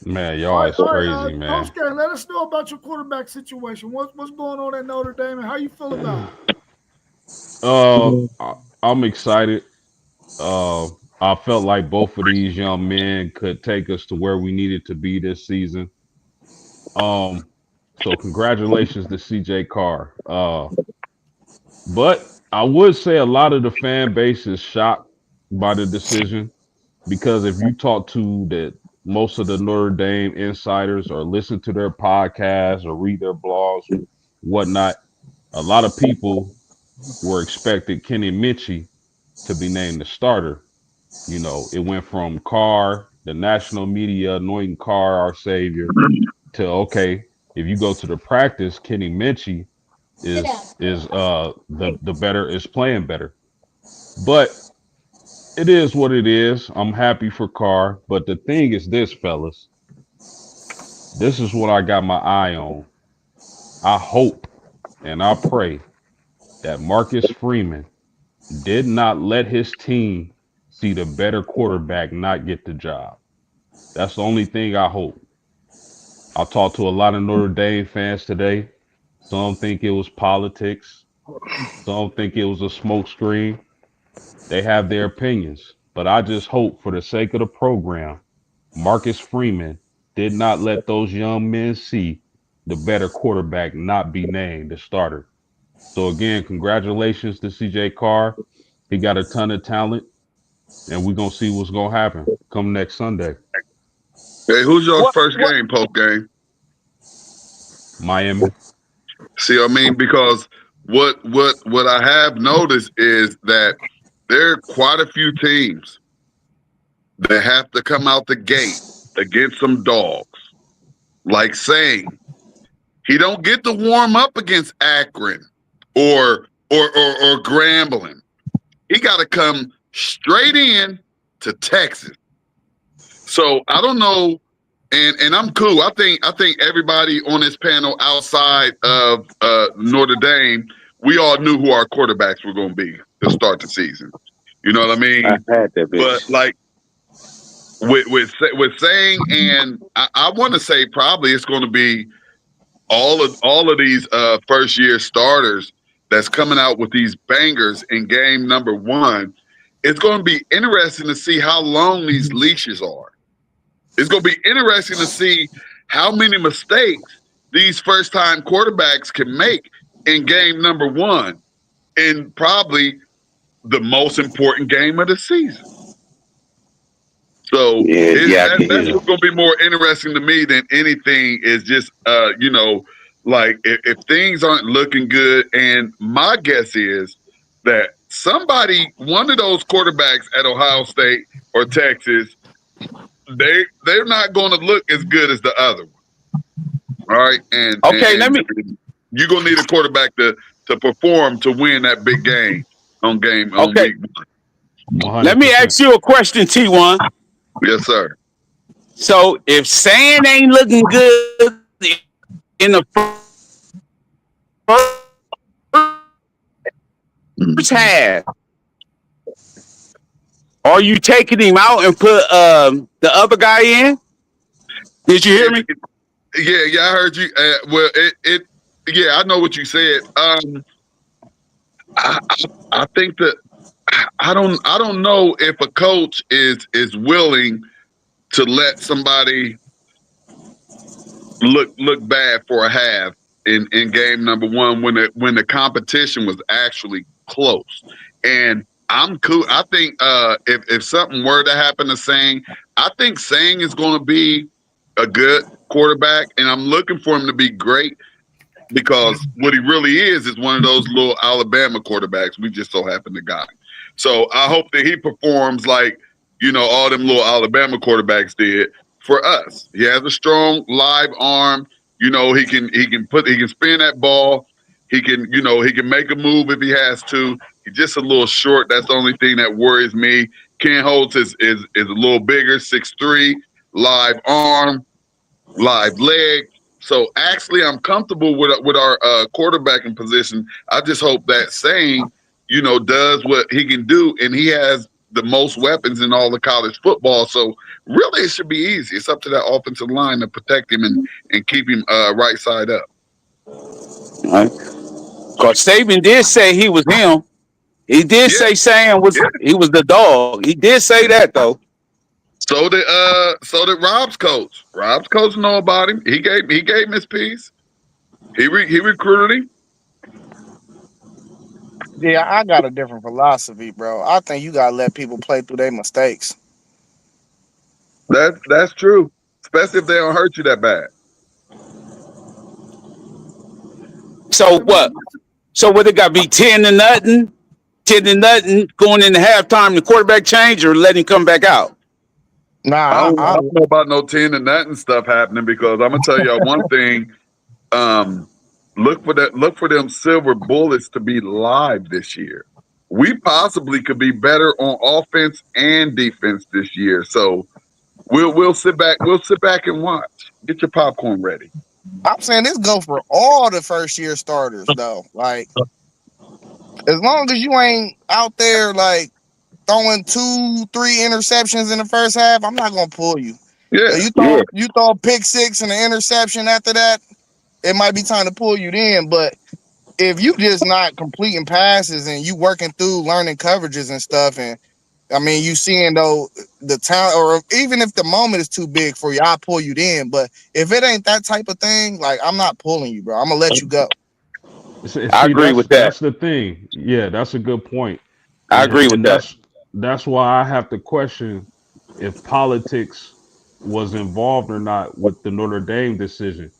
Speaker 4: Man, y'all is crazy, man.
Speaker 2: Coach K, let us know about your quarterback situation. What's going on at Notre Dame and how you feel about it?
Speaker 4: I'm excited. I felt like both of these young men could take us to where we needed to be this season. So congratulations to CJ Carr. But I would say a lot of the fan base is shocked by the decision because if you talk to most of the Notre Dame insiders or listen to their podcasts or read their blogs, whatnot, a lot of people were expecting Kenny Minchey to be named the starter. You know, it went from Carr, the national media anointing Carr our savior, to okay, if you go to the practice, Kenny Minchey is the better is playing better. But it is what it is. I'm happy for Carr. But the thing is this, fellas, this is what I got my eye on. I hope and I pray that Marcus Freeman did not let his team see the better quarterback not get the job. That's the only thing I hope. I talked to a lot of Notre Dame fans today. Some think it was politics. Some think it was a smokescreen. They have their opinions. But I just hope for the sake of the program, Marcus Freeman did not let those young men see the better quarterback not be named the starter. So again, congratulations to CJ Carr. He got a ton of talent, and we're going to see what's going to happen come next Sunday.
Speaker 1: Hey, who's your first game, post game?
Speaker 4: Miami.
Speaker 1: See, I mean, because what I have noticed is that there are quite a few teams that have to come out the gate against some dogs. Like saying he don't get to warm up against Akron or Grambling. He got to come straight in to Texas. So I don't know, and I'm cool. I think everybody on this panel outside of Notre Dame, we all knew who our quarterbacks were going to be to start the season. You know what I mean?
Speaker 5: I had that bitch.
Speaker 1: But like with saying, and I want to say probably it's going to be all of these first year starters that's coming out with these bangers in game number one. It's going to be interesting to see how long these leashes are. It's going to be interesting to see how many mistakes these first-time quarterbacks can make in game number one in probably the most important game of the season. So that's what's going to be more interesting to me than anything is just, like if things aren't looking good. And my guess is that one of those quarterbacks at Ohio State or Texas, they're not going to look as good as the other one. All right. And you're going to need a quarterback to perform to win that big game on week one.
Speaker 5: 100%. Let me ask you a question, T1.
Speaker 1: Yes, sir.
Speaker 5: So if Sand ain't looking good in the first half, are you taking him out and put the other guy in? Did you hear me?
Speaker 1: Yeah, I heard you. Well, I know what you said. I think that I don't know if a coach is willing to let somebody look bad for a half in game number one when the competition was actually close. And I'm cool. I think if something were to happen to Sang, I think Sang is going to be a good quarterback, and I'm looking for him to be great because what he really is one of those little Alabama quarterbacks. We just so happen to got him. So I hope that he performs like, all them little Alabama quarterbacks did for us. He has a strong live arm. He can spin that ball. He can make a move if he has to. He's just a little short. That's the only thing that worries me. Ken Holtz is a little bigger, 6'3", live arm, live leg. So actually, I'm comfortable with our quarterbacking position. I just hope that Sang does what he can do, and he has the most weapons in all of college football. So really, it should be easy. It's up to that offensive line to protect him and keep him right side up.
Speaker 5: Right? Because Saban did say he was him. He did say Sam was he was the dog. He did say that though.
Speaker 1: So did Rob's coach. Rob's coach know about him. He gave him his piece. He recruited him.
Speaker 3: Yeah, I got a different philosophy, bro. I think you gotta let people play through their mistakes.
Speaker 1: That's true, especially if they don't hurt you that bad.
Speaker 5: So what? So what, it got to be 10-0, 10-0 going into halftime, the quarterback change, or let him come back out?
Speaker 3: Nah,
Speaker 1: I don't know about no 10-0 stuff happening, because I'm gonna tell y'all one thing. Look for them silver bullets to be live this year. We possibly could be better on offense and defense this year. So we'll sit back and watch. Get your popcorn ready.
Speaker 3: I'm saying this go for all the first year starters though. Like, as long as you ain't out there like throwing 2-3 interceptions in the first half, I'm not gonna pull you.
Speaker 1: Yeah.
Speaker 3: You throw a pick six and an interception after that, it might be time to pull you then. But if you just not completing passes and you working through learning coverages and stuff, and I mean you seeing though the talent, or even if the moment is too big for you, I'll pull you then. But if it ain't that type of thing, like, I'm not pulling you, bro. I'm gonna let you go.
Speaker 4: See,
Speaker 5: I agree with that.
Speaker 4: That's the thing. Yeah, that's a good point.
Speaker 5: I agree with that.
Speaker 4: That's why I have to question if politics was involved or not with the Notre Dame decision.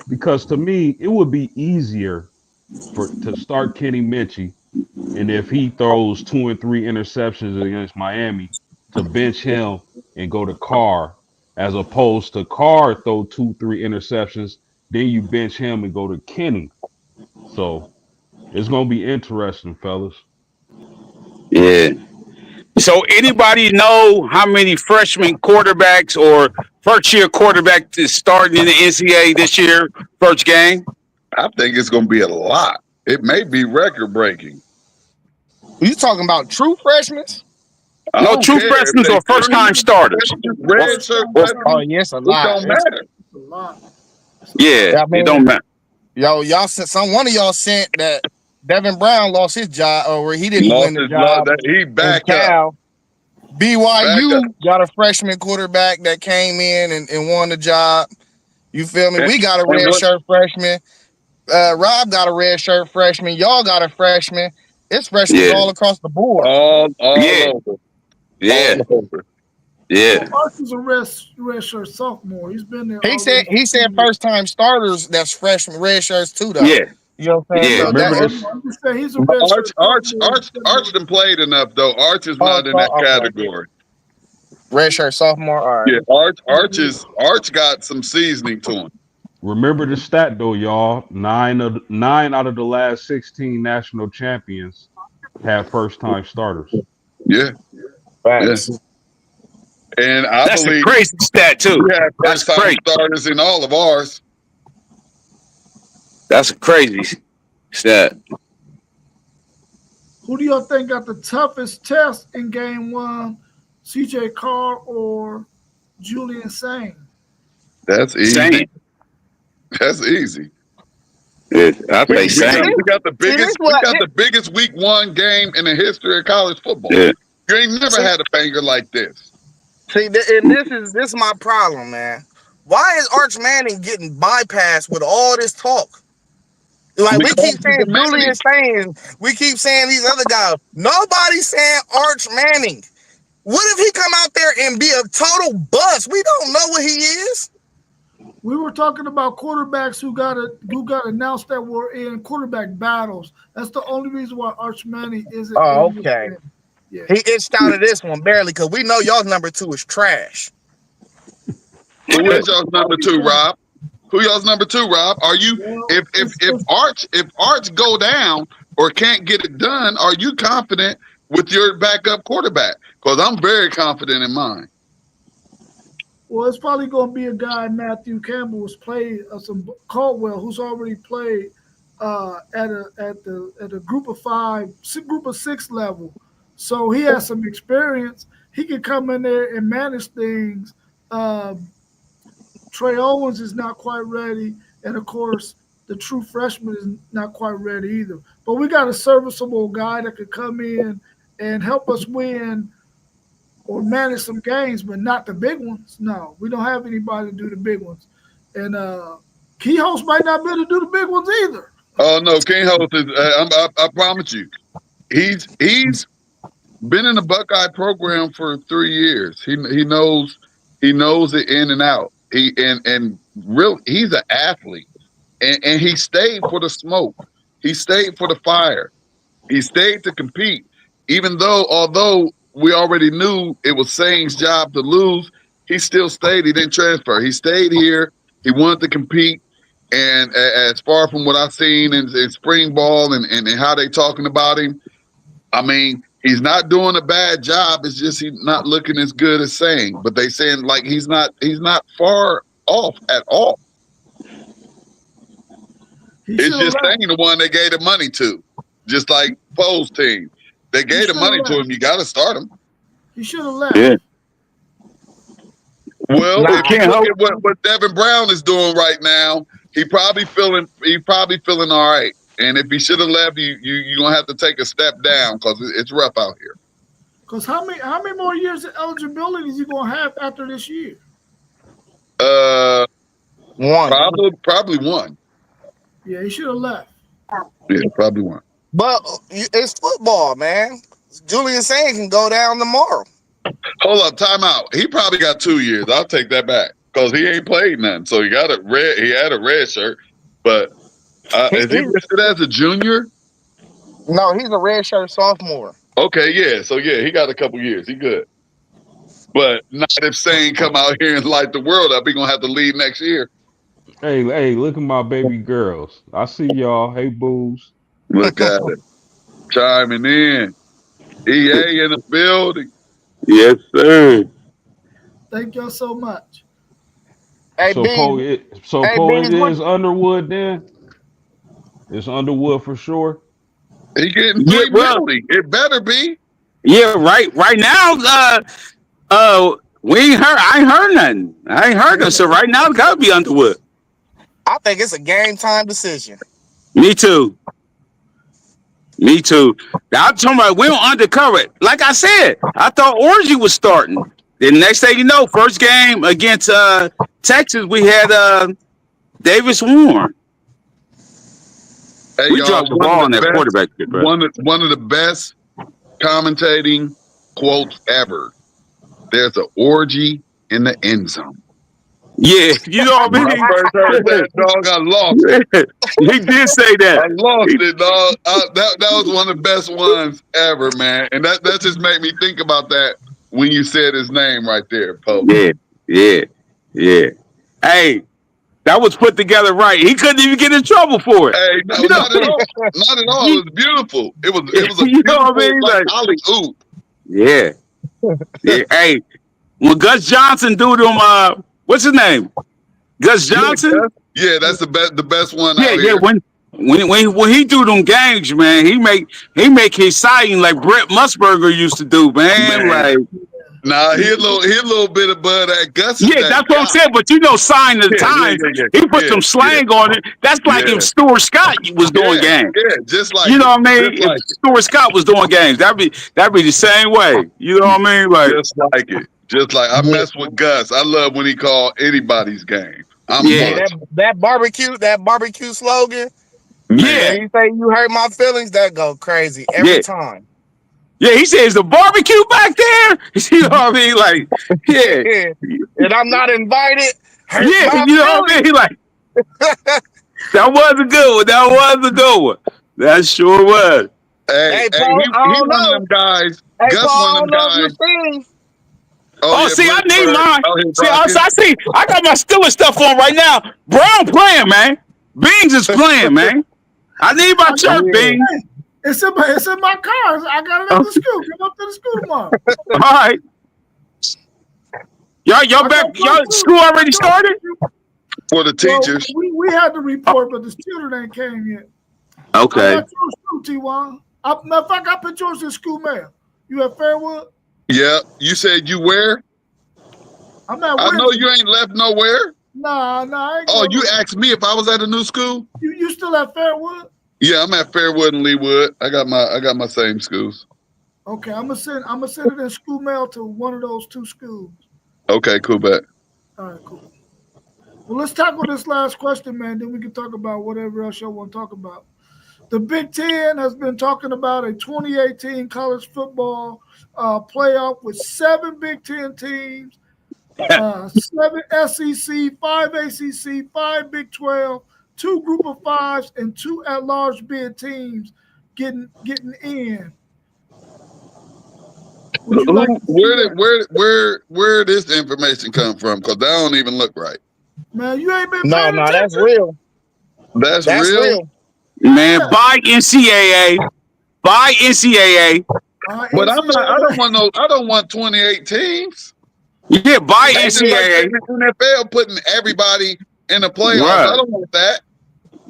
Speaker 4: Because to me, it would be easier to start Kenny Minchie, and if he throws 2 and 3 interceptions against Miami, to bench him and go to Carr, as opposed to Carr throw 2-3 interceptions, then you bench him and go to Kenny. So it's gonna be interesting, fellas.
Speaker 5: Yeah. So anybody know how many freshman quarterbacks or first year quarterbacks is starting in the NCAA this year, first game?
Speaker 1: I think it's going to be a lot. It may be record breaking.
Speaker 3: You talking about true freshmen?
Speaker 5: No, true freshmen or first time starters.
Speaker 1: Red shirt.
Speaker 3: Oh yes, a lot.
Speaker 1: It don't matter.
Speaker 2: It's a lot.
Speaker 5: Yeah,
Speaker 3: I mean,
Speaker 5: it don't matter.
Speaker 3: Y'all sent one of y'all sent that Devin Brown lost his job, or he didn't win the job.
Speaker 1: He back up.
Speaker 3: BYU got a freshman quarterback that came in and won the job. You feel me? We got a red shirt freshman. Rob got a red shirt freshman. Y'all got a freshman. It's freshmen all across the board.
Speaker 1: All over.
Speaker 5: Yeah.
Speaker 1: All over.
Speaker 5: Yeah.
Speaker 2: Mark is a red shirt sophomore. He's been there.
Speaker 3: He said first time starters that's freshman red shirts too though.
Speaker 5: Yeah.
Speaker 3: You know what I'm saying?
Speaker 5: Yeah.
Speaker 3: So
Speaker 4: Remember
Speaker 2: I'm just saying he's a red shirt.
Speaker 1: Arch done played enough though. Arch is not in that category.
Speaker 3: Red shirt sophomore. All right.
Speaker 1: Yeah, Arch got some seasoning to him.
Speaker 4: Remember the stat though, y'all. 9 out of the last 16 national champions have first time starters.
Speaker 1: Yeah.
Speaker 3: Yes.
Speaker 1: Yeah. And
Speaker 5: That's
Speaker 1: believe
Speaker 5: a crazy stat too.
Speaker 1: we have
Speaker 5: That's
Speaker 1: first time
Speaker 5: crazy.
Speaker 1: starters in all of ours.
Speaker 5: That's a crazy stat.
Speaker 2: Who do y'all think got the toughest test in game one? CJ Carr or Julian Sane?
Speaker 1: That's easy.
Speaker 5: Same.
Speaker 1: That's easy.
Speaker 5: Yeah, I
Speaker 1: We
Speaker 5: think same.
Speaker 1: got the biggest week one game in the history of college football.
Speaker 5: Yeah.
Speaker 1: You ain't never had a banger like this.
Speaker 3: See, and this is my problem, man. Why is Arch Manning getting bypassed with all this talk? Like, we keep saying Julian Sane, we keep saying these other guys. Nobody's saying Arch Manning. What if he come out there and be a total bust? We don't know what he is.
Speaker 2: We were talking about quarterbacks who got announced that were in quarterback battles. That's the only reason why Arch Manning isn't.
Speaker 3: Oh, okay.
Speaker 2: Yeah.
Speaker 3: He itched out of this one barely because we know y'all's number 2 is trash.
Speaker 1: Who is y'all's number 2, Rob? Who y'all's number 2, Rob? Are you if Arch go down or can't get it done, are you confident with your backup quarterback? Because I'm very confident in mine.
Speaker 2: Well, it's probably going to be a guy, Matthew Campbell, who's played some Caldwell, who's already played at a group of 5, group of 6 level. So he has some experience. He can come in there and manage things. Trey Owens is not quite ready, and of course, the true freshman is not quite ready either. But we got a serviceable guy that could come in and help us win or manage some games, but not the big ones. No, we don't have anybody to do the big ones. And Keyhouse might not be able to do the big ones either.
Speaker 1: Oh no, King Host is. I promise you, he's been in the Buckeye program for 3 years. He knows it in and out. He's an athlete, and he stayed for the smoke. He stayed for the fire. He stayed to compete, although we already knew it was Sain's job to lose. He still stayed. He didn't transfer. He stayed here. He wanted to compete. And as far from what I've seen in spring ball and how they talking about him, I mean, he's not doing a bad job. It's just he's not looking as good as Sain. But they saying like he's not far off at all. It's just Sain the one they gave the money to, just like Poe's team. They gave the money to him. You got to start him.
Speaker 2: He should have left.
Speaker 5: Yeah.
Speaker 1: Well, if you look at what Devin Brown is doing right now, he probably feeling all right. And if he should have left, you're gonna have to take a step down because it's rough out here.
Speaker 2: Because how many more years of eligibility is he gonna have after this year?
Speaker 3: One.
Speaker 1: Probably one.
Speaker 2: Yeah, he should have left.
Speaker 1: Yeah, probably one.
Speaker 3: But it's football, man. Julian Sain can go down tomorrow.
Speaker 1: Hold up, time out. He probably got 2 years. I'll take that back because he ain't played none. So he had a red shirt, but is he listed as a junior?
Speaker 3: No, he's a red shirt sophomore.
Speaker 1: Okay, yeah. So yeah, he got a couple years. He good. But not if Sain come out here and light the world up. He gonna have to leave next year.
Speaker 4: Hey, look at my baby girls. I see y'all. Hey, boos.
Speaker 1: Look at it. Chiming in. EA in the building.
Speaker 5: Yes, sir.
Speaker 2: Thank y'all so much.
Speaker 3: Hey,
Speaker 4: Poe, it is Underwood then? It's Underwood for sure.
Speaker 1: He getting $3 million. It better be.
Speaker 5: Yeah, right now, we ain't heard. I ain't heard nothing. So right now, it gotta be Underwood.
Speaker 3: I think it's a game time decision.
Speaker 5: Me too. I'm talking about we don't undercover it. Like I said, I thought Orgy was starting. The next thing you know, first game against Texas, we had Davis Warren.
Speaker 1: Hey,
Speaker 5: we dropped the ball on that quarterback.
Speaker 1: One of the best commentating quotes ever. There's an orgy in the end zone.
Speaker 5: Yeah, you know what I mean?
Speaker 1: When I first heard that, dog, I lost it.
Speaker 5: He did say that.
Speaker 1: I lost it, dog. That was one of the best ones ever, man. And that just made me think about that when you said his name right there, Pope.
Speaker 5: Yeah. Hey, that was put together right. He couldn't even get in trouble for it.
Speaker 1: Hey, no, not at all. Not at all. It was beautiful. It was a
Speaker 5: you
Speaker 1: beautiful,
Speaker 5: know what I mean?
Speaker 1: like alley-oop.
Speaker 5: Yeah. Hey, when Gus Johnson do them, what's his name? Gus Johnson?
Speaker 1: Yeah, that's the best one.
Speaker 5: Yeah,
Speaker 1: out
Speaker 5: yeah.
Speaker 1: Here.
Speaker 5: When he do them games, man, he make his signing like Brett Musburger used to do, man. Like,
Speaker 1: nah, he a little bit above that. Gus.
Speaker 5: Yeah, that's what I'm saying. But you know, sign of the times. He put some slang on it. That's like if Stuart Scott was doing games.
Speaker 1: Yeah, just like
Speaker 5: you know what I mean. If Stuart Scott was doing games, that'd be the same way. You know what I mean? Like
Speaker 1: just like it. Just like I mess with Gus. I love when he called anybody's game.
Speaker 3: That barbecue slogan.
Speaker 5: Yeah,
Speaker 3: he say you hurt my feelings. That go crazy every time.
Speaker 5: Yeah, he says the barbecue back there. You know what I mean? Like, yeah.
Speaker 3: And I'm not invited.
Speaker 5: Yeah, you know what I mean? Like, that was a good one. That sure was.
Speaker 1: Hey,
Speaker 3: Paul,
Speaker 1: he's one of them guys.
Speaker 3: Hey,
Speaker 1: Gus
Speaker 3: Paul,
Speaker 1: one of them guys.
Speaker 5: See, I need mine. See, I got my Steelers stuff on right now. Brown playing, man. Beans is playing, man. I need my shirt, Beans.
Speaker 2: It's in my car. I got it at the school. Come up to the school tomorrow.
Speaker 5: All right. Y'all back? Y'all school already started?
Speaker 1: For the teachers.
Speaker 2: Well, we had the report, but the student ain't came yet.
Speaker 5: Okay.
Speaker 2: I got yours too, T1. Matter of fact, I put yours in school mail. You at Fairwood?
Speaker 1: Yeah. You said you where?
Speaker 2: I'm at
Speaker 1: I know
Speaker 2: Windsor.
Speaker 1: you ain't left nowhere.
Speaker 2: Nah, I ain't
Speaker 1: Oh,
Speaker 2: going
Speaker 1: you
Speaker 2: nowhere.
Speaker 1: asked me if I was at a new school?
Speaker 2: You still at Fairwood?
Speaker 1: Yeah, I'm at Fairwood and Leewood. I got my same schools.
Speaker 2: Okay, I'm gonna send it in school mail to one of those two schools.
Speaker 1: Okay, cool, bet.
Speaker 2: All right, cool. Well, let's tackle this last question, man. Then we can talk about whatever else you want to talk about. The Big Ten has been talking about a 2018 college football playoff with 7 Big Ten teams, 7 SEC, 5 ACC, 5 Big 12, 2 Group of Fives, and 2 at-large bid teams getting in. Would you like to see
Speaker 1: Where this information come from? Because that don't even look right.
Speaker 2: Man, you ain't been
Speaker 3: No,
Speaker 2: paying attention?
Speaker 3: that's real.
Speaker 1: That's
Speaker 3: That's
Speaker 1: real.
Speaker 3: real.
Speaker 5: Man, buy NCAA. Buy NCAA.
Speaker 1: But I'm not. I don't want 28 teams.
Speaker 5: Yeah, buy
Speaker 1: It's just like
Speaker 5: NCAA.
Speaker 1: the NFL putting everybody in the playoffs.
Speaker 5: Right.
Speaker 1: I don't want that.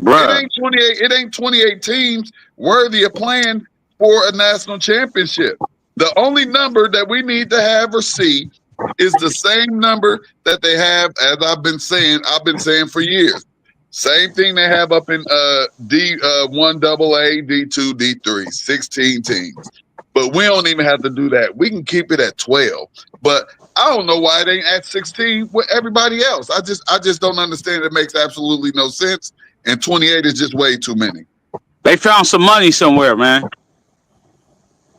Speaker 5: Bruh.
Speaker 1: It ain't 28 teams worthy of playing for a national championship. The only number that we need to have or see is the same number that they have, as I've been saying for years. Same thing they have up in D1 AA, D2, D3, 16 teams. But we don't even have to do that. We can keep it at 12. But I don't know why it ain't at 16 with everybody else. I just don't understand. It makes absolutely no sense. And 28 is just way too many.
Speaker 5: They found some money somewhere, man.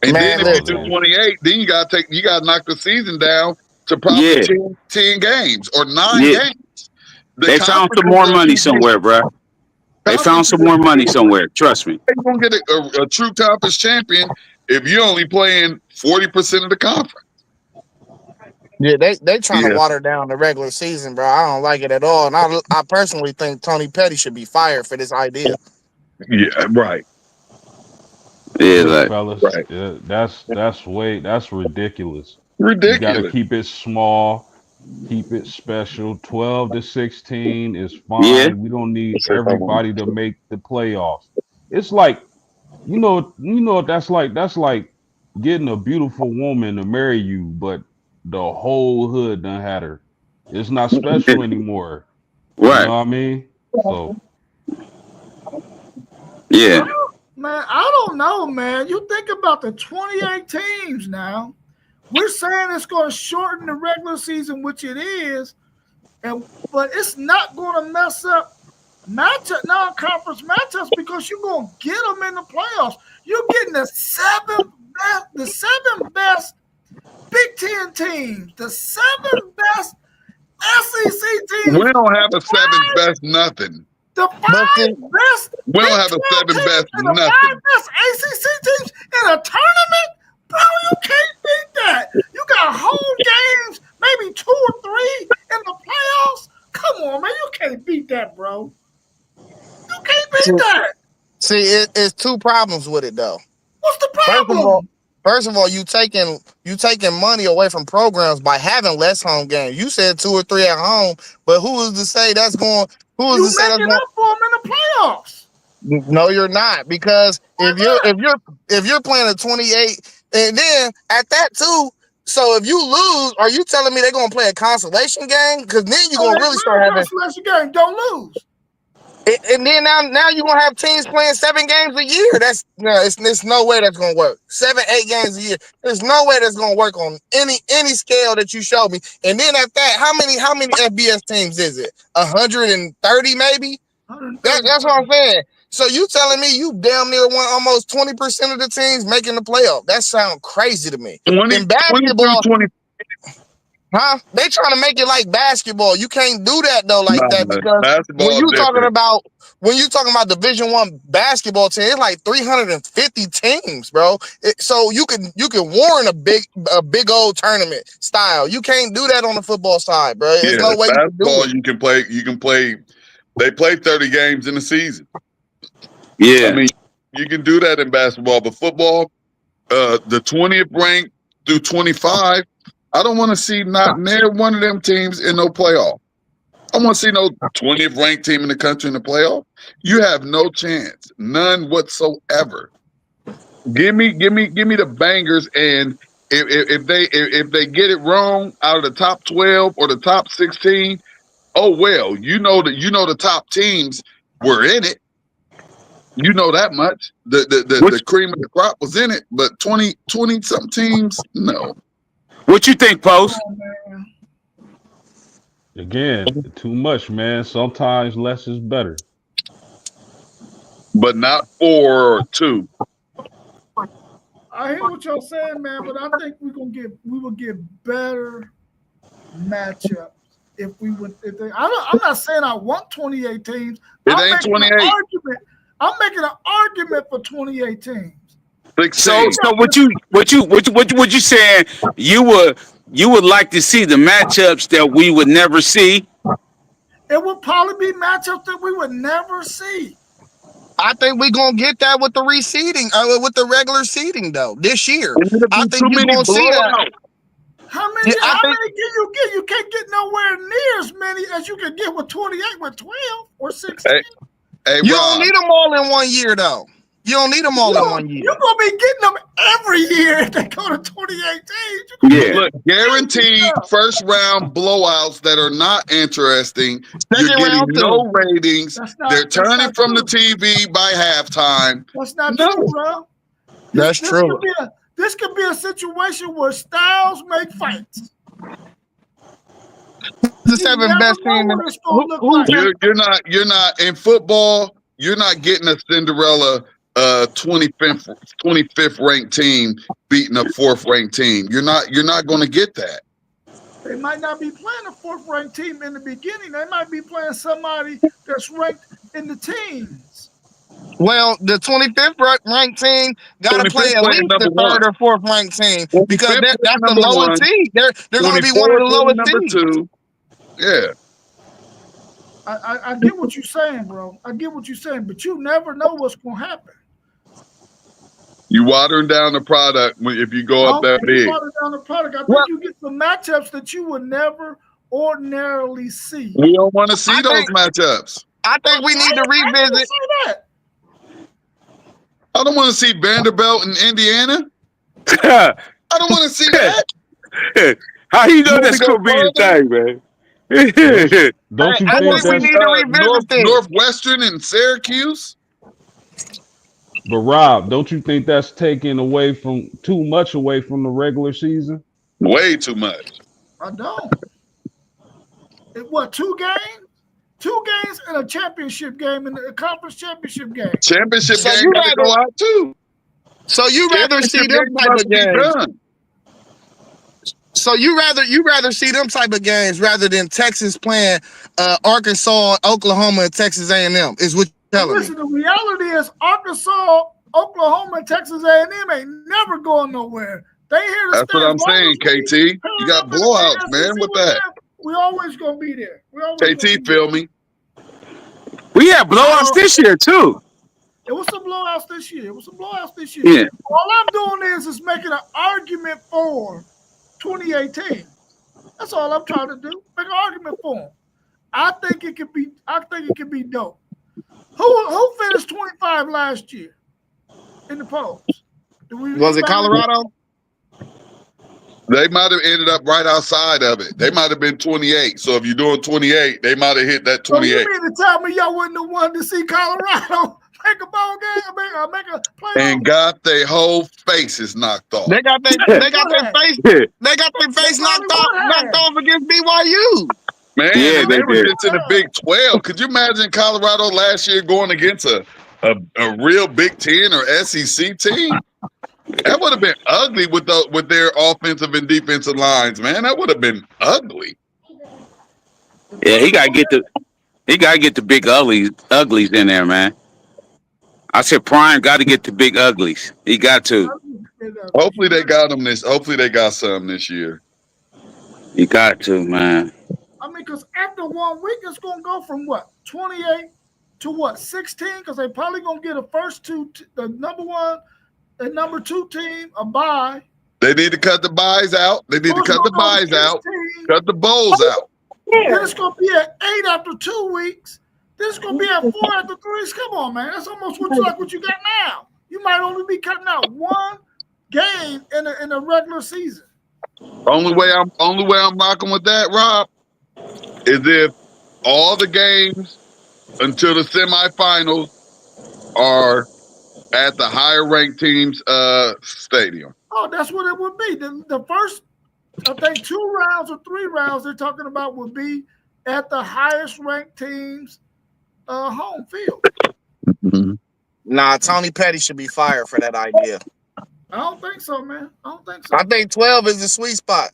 Speaker 1: And
Speaker 3: Man,
Speaker 1: then if you do 28, then you gotta knock the season down to probably 10 games or 9 games.
Speaker 5: They found some more money somewhere, bruh. They found some more money somewhere. Trust me.
Speaker 1: You're gonna get a true conference champion if you're only playing 40% of the conference.
Speaker 3: Yeah, they trying to water down the regular season, bro. I don't like it at all. And I personally think Tony Petty should be fired for this idea.
Speaker 1: Yeah, right.
Speaker 5: Yeah,
Speaker 4: Look,
Speaker 5: like,
Speaker 4: fellas,
Speaker 1: right.
Speaker 4: that's ridiculous.
Speaker 1: Ridiculous.
Speaker 4: You got to keep it small, keep it special. 12 to 16 is fine.
Speaker 5: Yeah.
Speaker 4: We don't need everybody to make the playoffs. It's like, you know, that's like getting a beautiful woman to marry you, but the whole hood done had her. It's not special anymore.
Speaker 5: right.
Speaker 4: You know what I mean? So
Speaker 5: Yeah.
Speaker 2: Man, I don't know, man. You think about the 28 teams now. We're saying it's going to shorten the regular season, which it is, but it's not going to mess up non-conference matchups because you're going to get them in the playoffs. You're getting the seven best Big Ten teams, the 7 best SEC teams.
Speaker 1: We don't have a 7th best nothing.
Speaker 2: The 5 best.
Speaker 1: We don't have a 7th best
Speaker 2: and the
Speaker 1: nothing.
Speaker 2: 5 best ACC teams in a tournament, bro. You can't beat that. You got home games, maybe 2 or 3 in the playoffs. Come on, man. You can't beat that, bro. You can't beat that.
Speaker 3: See, it's 2 problems with it though.
Speaker 2: What's the problem?
Speaker 3: First of all, you taking money away from programs by having less home games. You said 2 or 3 at home, but who is to say that's going? Who is to say that's
Speaker 2: going? You
Speaker 3: going?
Speaker 2: up for them in the playoffs.
Speaker 3: No, you're not, because if you're playing a 28, and then at that too. So if you lose, are you telling me they're gonna play a consolation game? Because then you're gonna really start having
Speaker 2: consolation game. Don't lose.
Speaker 3: And then now you're gonna have teams playing 7 games a year. There's no way that's gonna work. 7, 8 games a year. There's no way that's gonna work on any scale that you show me. And then at that, how many FBS teams is it? 130 maybe? That's what I'm saying. So you telling me you damn near won almost 20% of the teams making the playoff? That sounds crazy to me. In basketball,
Speaker 1: 20.
Speaker 3: huh? They trying to make it like basketball. You can't do that though, that, because when you talking about Division I basketball team, it's like 350 teams, bro. So you can warrant a big old tournament style. You can't do that on the football side, bro. There's no way
Speaker 1: basketball you can play. You can play. They play 30 games in a season.
Speaker 5: Yeah.
Speaker 1: I mean, you can do that in basketball, but football, the 20th ranked through 25. I don't want to see not near one of them teams in no playoff. I want to see no 20th ranked team in the country in the playoff. You have no chance, none whatsoever. Give me the bangers, and if they get it wrong out of the top 12 or the top 16, oh well, the top teams were in it. You know that much. The cream of the crop was in it, but 20 some teams, no.
Speaker 5: What you think, Post?
Speaker 4: Again, too much, man. Sometimes less is better.
Speaker 1: But not 4 or 2.
Speaker 2: I hear what y'all saying, man, but I think we will get better matchups if we would. I'm not saying I want 28 teams.
Speaker 1: It ain't 28.
Speaker 2: I'm making an argument for 28 teams.
Speaker 5: So what you saying? You would like to see the matchups that we would never see?
Speaker 2: It would probably be matchups that we would never see.
Speaker 3: I think we're gonna get that with the reseeding, with the regular seeding though this year. I think you're gonna see that.
Speaker 2: How many can you get? You can't get nowhere near as many as you can get with 28, with 12 or 16.
Speaker 1: Hey,
Speaker 3: you don't need them all in 1 year though. You don't need them all in 1 year.
Speaker 2: You're gonna be getting them every year if they go to 28 teams.
Speaker 5: Yeah.
Speaker 1: Look, guaranteed first round blowouts that are not interesting. You're getting no ratings. They're turning from the TV by halftime.
Speaker 2: That's not true, bro.
Speaker 3: That's true.
Speaker 2: This could be a situation where styles make fights.
Speaker 3: The 7th best team.
Speaker 1: You're not in football. You're not getting a Cinderella 25th ranked team beating a 4th ranked team. You're not going to get that.
Speaker 2: They might not be playing a 4th ranked team in the beginning. They might be playing somebody that's ranked in the teens.
Speaker 3: Well, the 25th ranked team got to play at least the 3rd or 4th ranked team because that's the lowest seed. They're going to be one of the lowest seeds.
Speaker 1: 2. Yeah.
Speaker 2: I get what you're saying, bro. I get what you're saying, but you never know what's going to happen.
Speaker 1: You watering down the product if you go up that big.
Speaker 2: Watering down the product. I think you get some matchups that you would never ordinarily see.
Speaker 1: We don't want to see those matchups.
Speaker 3: I think we need to revisit.
Speaker 1: I don't want to see Vanderbilt and Indiana. I don't want to see that.
Speaker 5: How you know that's going to be the thing, man?
Speaker 4: Don't you
Speaker 3: think
Speaker 4: we need
Speaker 3: to revisit
Speaker 1: Northwestern and Syracuse?
Speaker 4: But Rob, don't you think that's taking too much away from the regular season?
Speaker 1: Way too much.
Speaker 2: I don't. What, 2 games? 2 games and a championship game and a conference championship game.
Speaker 1: Championship game got to go out too.
Speaker 3: So you rather see them type of games? So you rather see them type of games rather than Texas playing Arkansas, Oklahoma, and Texas A&M is what you're telling me.
Speaker 2: Listen, the reality is Arkansas, Oklahoma, and Texas A&M ain't never going nowhere. They here to
Speaker 1: That's what I'm saying, KT. You got blowouts, man. With that,
Speaker 2: we always gonna be there.
Speaker 1: KT, feel me?
Speaker 5: We had blowouts this year too.
Speaker 2: It was some blowouts this year.
Speaker 5: Yeah.
Speaker 2: All I'm doing is making an argument for 2018. That's all I'm trying to do. Make an argument for them. I think it could be dope. Who finished 25 last year in the polls?
Speaker 3: Was it Colorado?
Speaker 1: They might have ended up right outside of it. They might have been 28. So if you're doing 28, they might have hit that 28.
Speaker 2: So you mean to tell me y'all wouldn't have wanted to see Colorado make a ball game, make a play?
Speaker 1: And got their whole faces knocked off.
Speaker 3: They got their face knocked off against BYU.
Speaker 1: Man, they were just in the Big 12. Could you imagine Colorado last year going against a real Big 10 or SEC team? That would have been ugly with their offensive and defensive lines, man. That would have been ugly.
Speaker 5: Yeah, he gotta get the big uglies in there, man. I said Prime got to get the big uglies. He got to.
Speaker 1: Hopefully they got them Hopefully they got some this year.
Speaker 5: He got to, man.
Speaker 2: I mean, because after 1 week, it's gonna go from what 28 to what 16? Because they probably gonna get the number 1 and number 2 team a bye.
Speaker 1: They need to cut the buys out. Cut the bowls out.
Speaker 2: Then it's going to be at 8 after 2 weeks. Then it's going to be at 4 after 3 weeks. Come on, man. That's almost what you got now. You might only be cutting out one game in a regular season.
Speaker 1: Only way I'm rocking with that, Rob, is if all the games until the semifinals are at the higher ranked team's stadium.
Speaker 2: Oh, that's what it would be. The first, I think, 2 rounds or 3 rounds they're talking about would be at the highest ranked team's home field.
Speaker 3: Mm-hmm. Nah, Tony Petty should be fired for that idea.
Speaker 2: I don't think so, man. I don't think so.
Speaker 3: I think 12 is the sweet spot.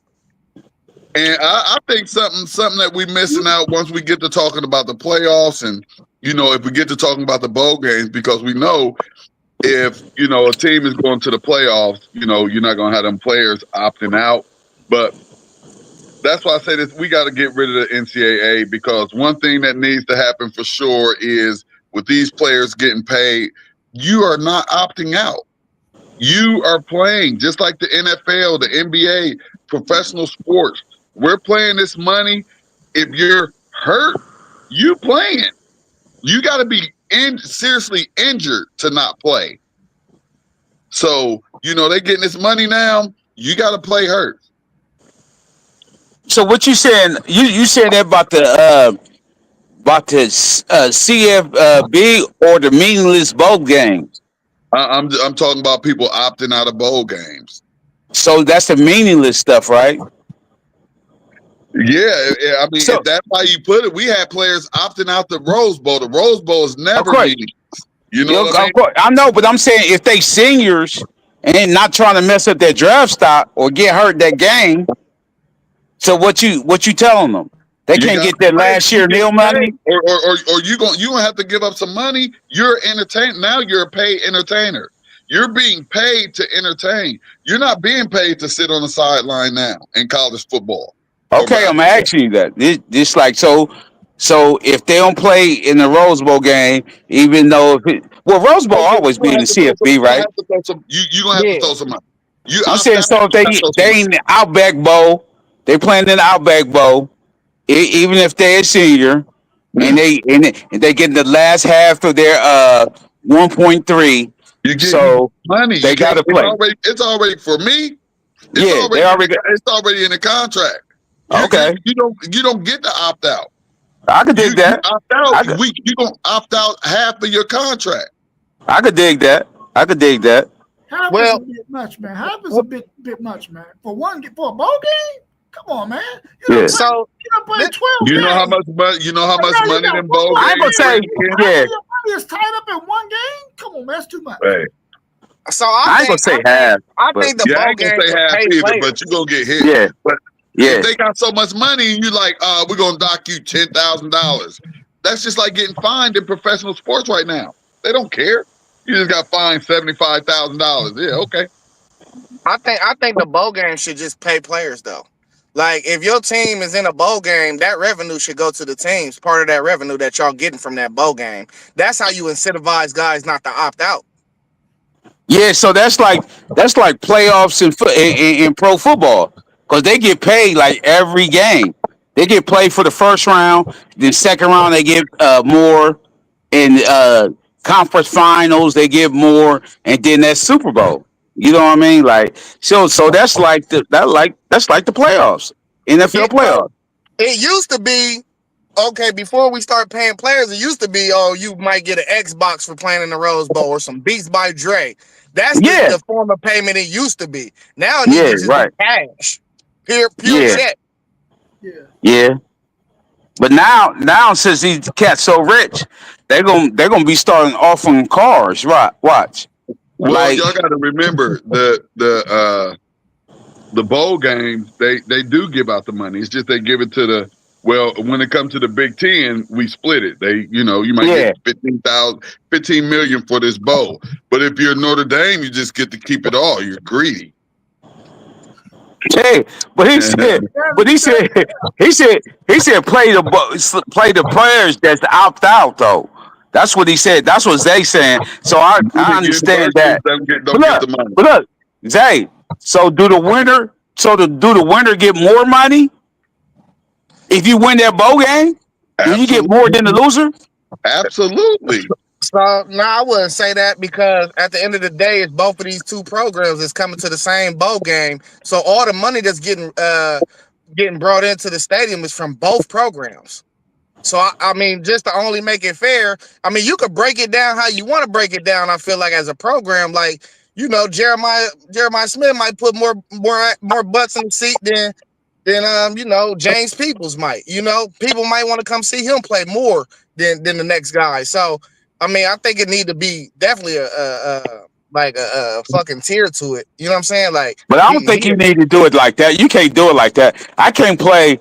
Speaker 1: And I think something that we're missing out once we get to talking about the playoffs and, if we get to talking about the bowl games, because we know if, a team is going to the playoffs, you're not going to have them players opting out. But that's why I say this, we got to get rid of the NCAA, because one thing that needs to happen for sure is with these players getting paid, you are not opting out. You are playing just like the NFL, the NBA, professional sports. We're playing this money. If you're hurt, you playing. You got to be seriously injured to not play. So, they getting this money now. You got to play hurt.
Speaker 5: So what you saying? You said that about the CFB or the meaningless bowl games.
Speaker 1: I'm talking about people opting out of bowl games.
Speaker 5: So that's the meaningless stuff, right?
Speaker 1: Yeah, I mean, if that's how you put it, we had players opting out the Rose Bowl. The Rose Bowl is never meaningless. You know what I mean?
Speaker 5: I know, but I'm saying if they seniors and not trying to mess up their draft stock or get hurt that game. So what you telling them? They can't get their last year meal money,
Speaker 1: or you gonna have to give up some money. You're entertained now. You're a paid entertainer. You're being paid to entertain. You're not being paid to sit on the sideline now in college football.
Speaker 5: Okay, I'm asking you that. This like so if they don't play in the Rose Bowl game, even though Rose Bowl always be in the CFP, right?
Speaker 1: You gonna have to throw some money.
Speaker 5: I'm saying so if they ain't the Outback Bowl, they playing in the Outback Bowl. Even if they're a senior, and they get the last half of their 1.3,
Speaker 1: you get
Speaker 5: money. They got to play.
Speaker 1: It's already for me. It's already in the contract.
Speaker 5: Okay,
Speaker 1: you don't get to opt out.
Speaker 5: I could dig that.
Speaker 1: You opt out. You gonna opt out half of your contract.
Speaker 5: I could dig that.
Speaker 2: Half is a bit much, man. Half is a bit much, man. For a bowl game. Come on, man. You know play 12
Speaker 1: You know how much money? You know how much money them bowl games?
Speaker 5: I ain't gonna say
Speaker 2: your money is tied up in one game. Come on, man, that's too much.
Speaker 1: Hey.
Speaker 3: So I ain't gonna say
Speaker 5: half.
Speaker 3: I think the bowl game
Speaker 1: say half either, but you gonna get hit.
Speaker 5: Yeah,
Speaker 1: but
Speaker 5: if
Speaker 1: they got so much money, and you like, we're gonna dock you $10,000. That's just like getting fined in professional sports right now. They don't care. You just got fined $75,000. Yeah, okay.
Speaker 3: I think the bowl game should just pay players though. Like, if your team is in a bowl game, that revenue should go to the teams. Part of that revenue that y'all getting from that bowl game. That's how you incentivize guys not to opt out.
Speaker 5: Yeah, so that's like playoffs in pro football, because they get paid like every game. They get paid for the first round, then second round they get more, in conference finals they get more, and then that Super Bowl. You know what I mean? Like so that's like the playoffs, NFL playoffs.
Speaker 3: It used to be before we start paying players. It used to be you might get an Xbox for playing in the Rose Bowl or some Beats by Dre. That's the form of payment it used to be. Now it's just cash, pure check.
Speaker 2: Yeah.
Speaker 5: But now since these cats so rich, they're gonna be starting offering cars. Right? Watch.
Speaker 1: Well, y'all got to remember the bowl games. They do give out the money. It's just they give it to when it comes to the Big Ten, we split it. You might get 15 million for this bowl. But if you're Notre Dame, you just get to keep it all. You're greedy.
Speaker 5: Hey, but he said play the players that's opt out though. That's what he said. That's what Zay saying. So I understand that. But look, Zay. So do the winner get more money? If you win that bowl game, do you get more than the loser?
Speaker 1: Absolutely.
Speaker 3: So no, I wouldn't say that because at the end of the day, it's both of these two programs is coming to the same bowl game. So all the money that's getting brought into the stadium is from both programs. So I mean, just to only make it fair, I mean, you could break it down how you want to break it down. I feel like as a program, like Jeremiah Smith might put more butts in the seat than James Peoples might. People might want to come see him play more than the next guy. So I mean, I think it need to be definitely a fucking tier to it. You know what I'm saying? Like,
Speaker 5: but I don't think you need to do it like that. You can't do it like that. I can't play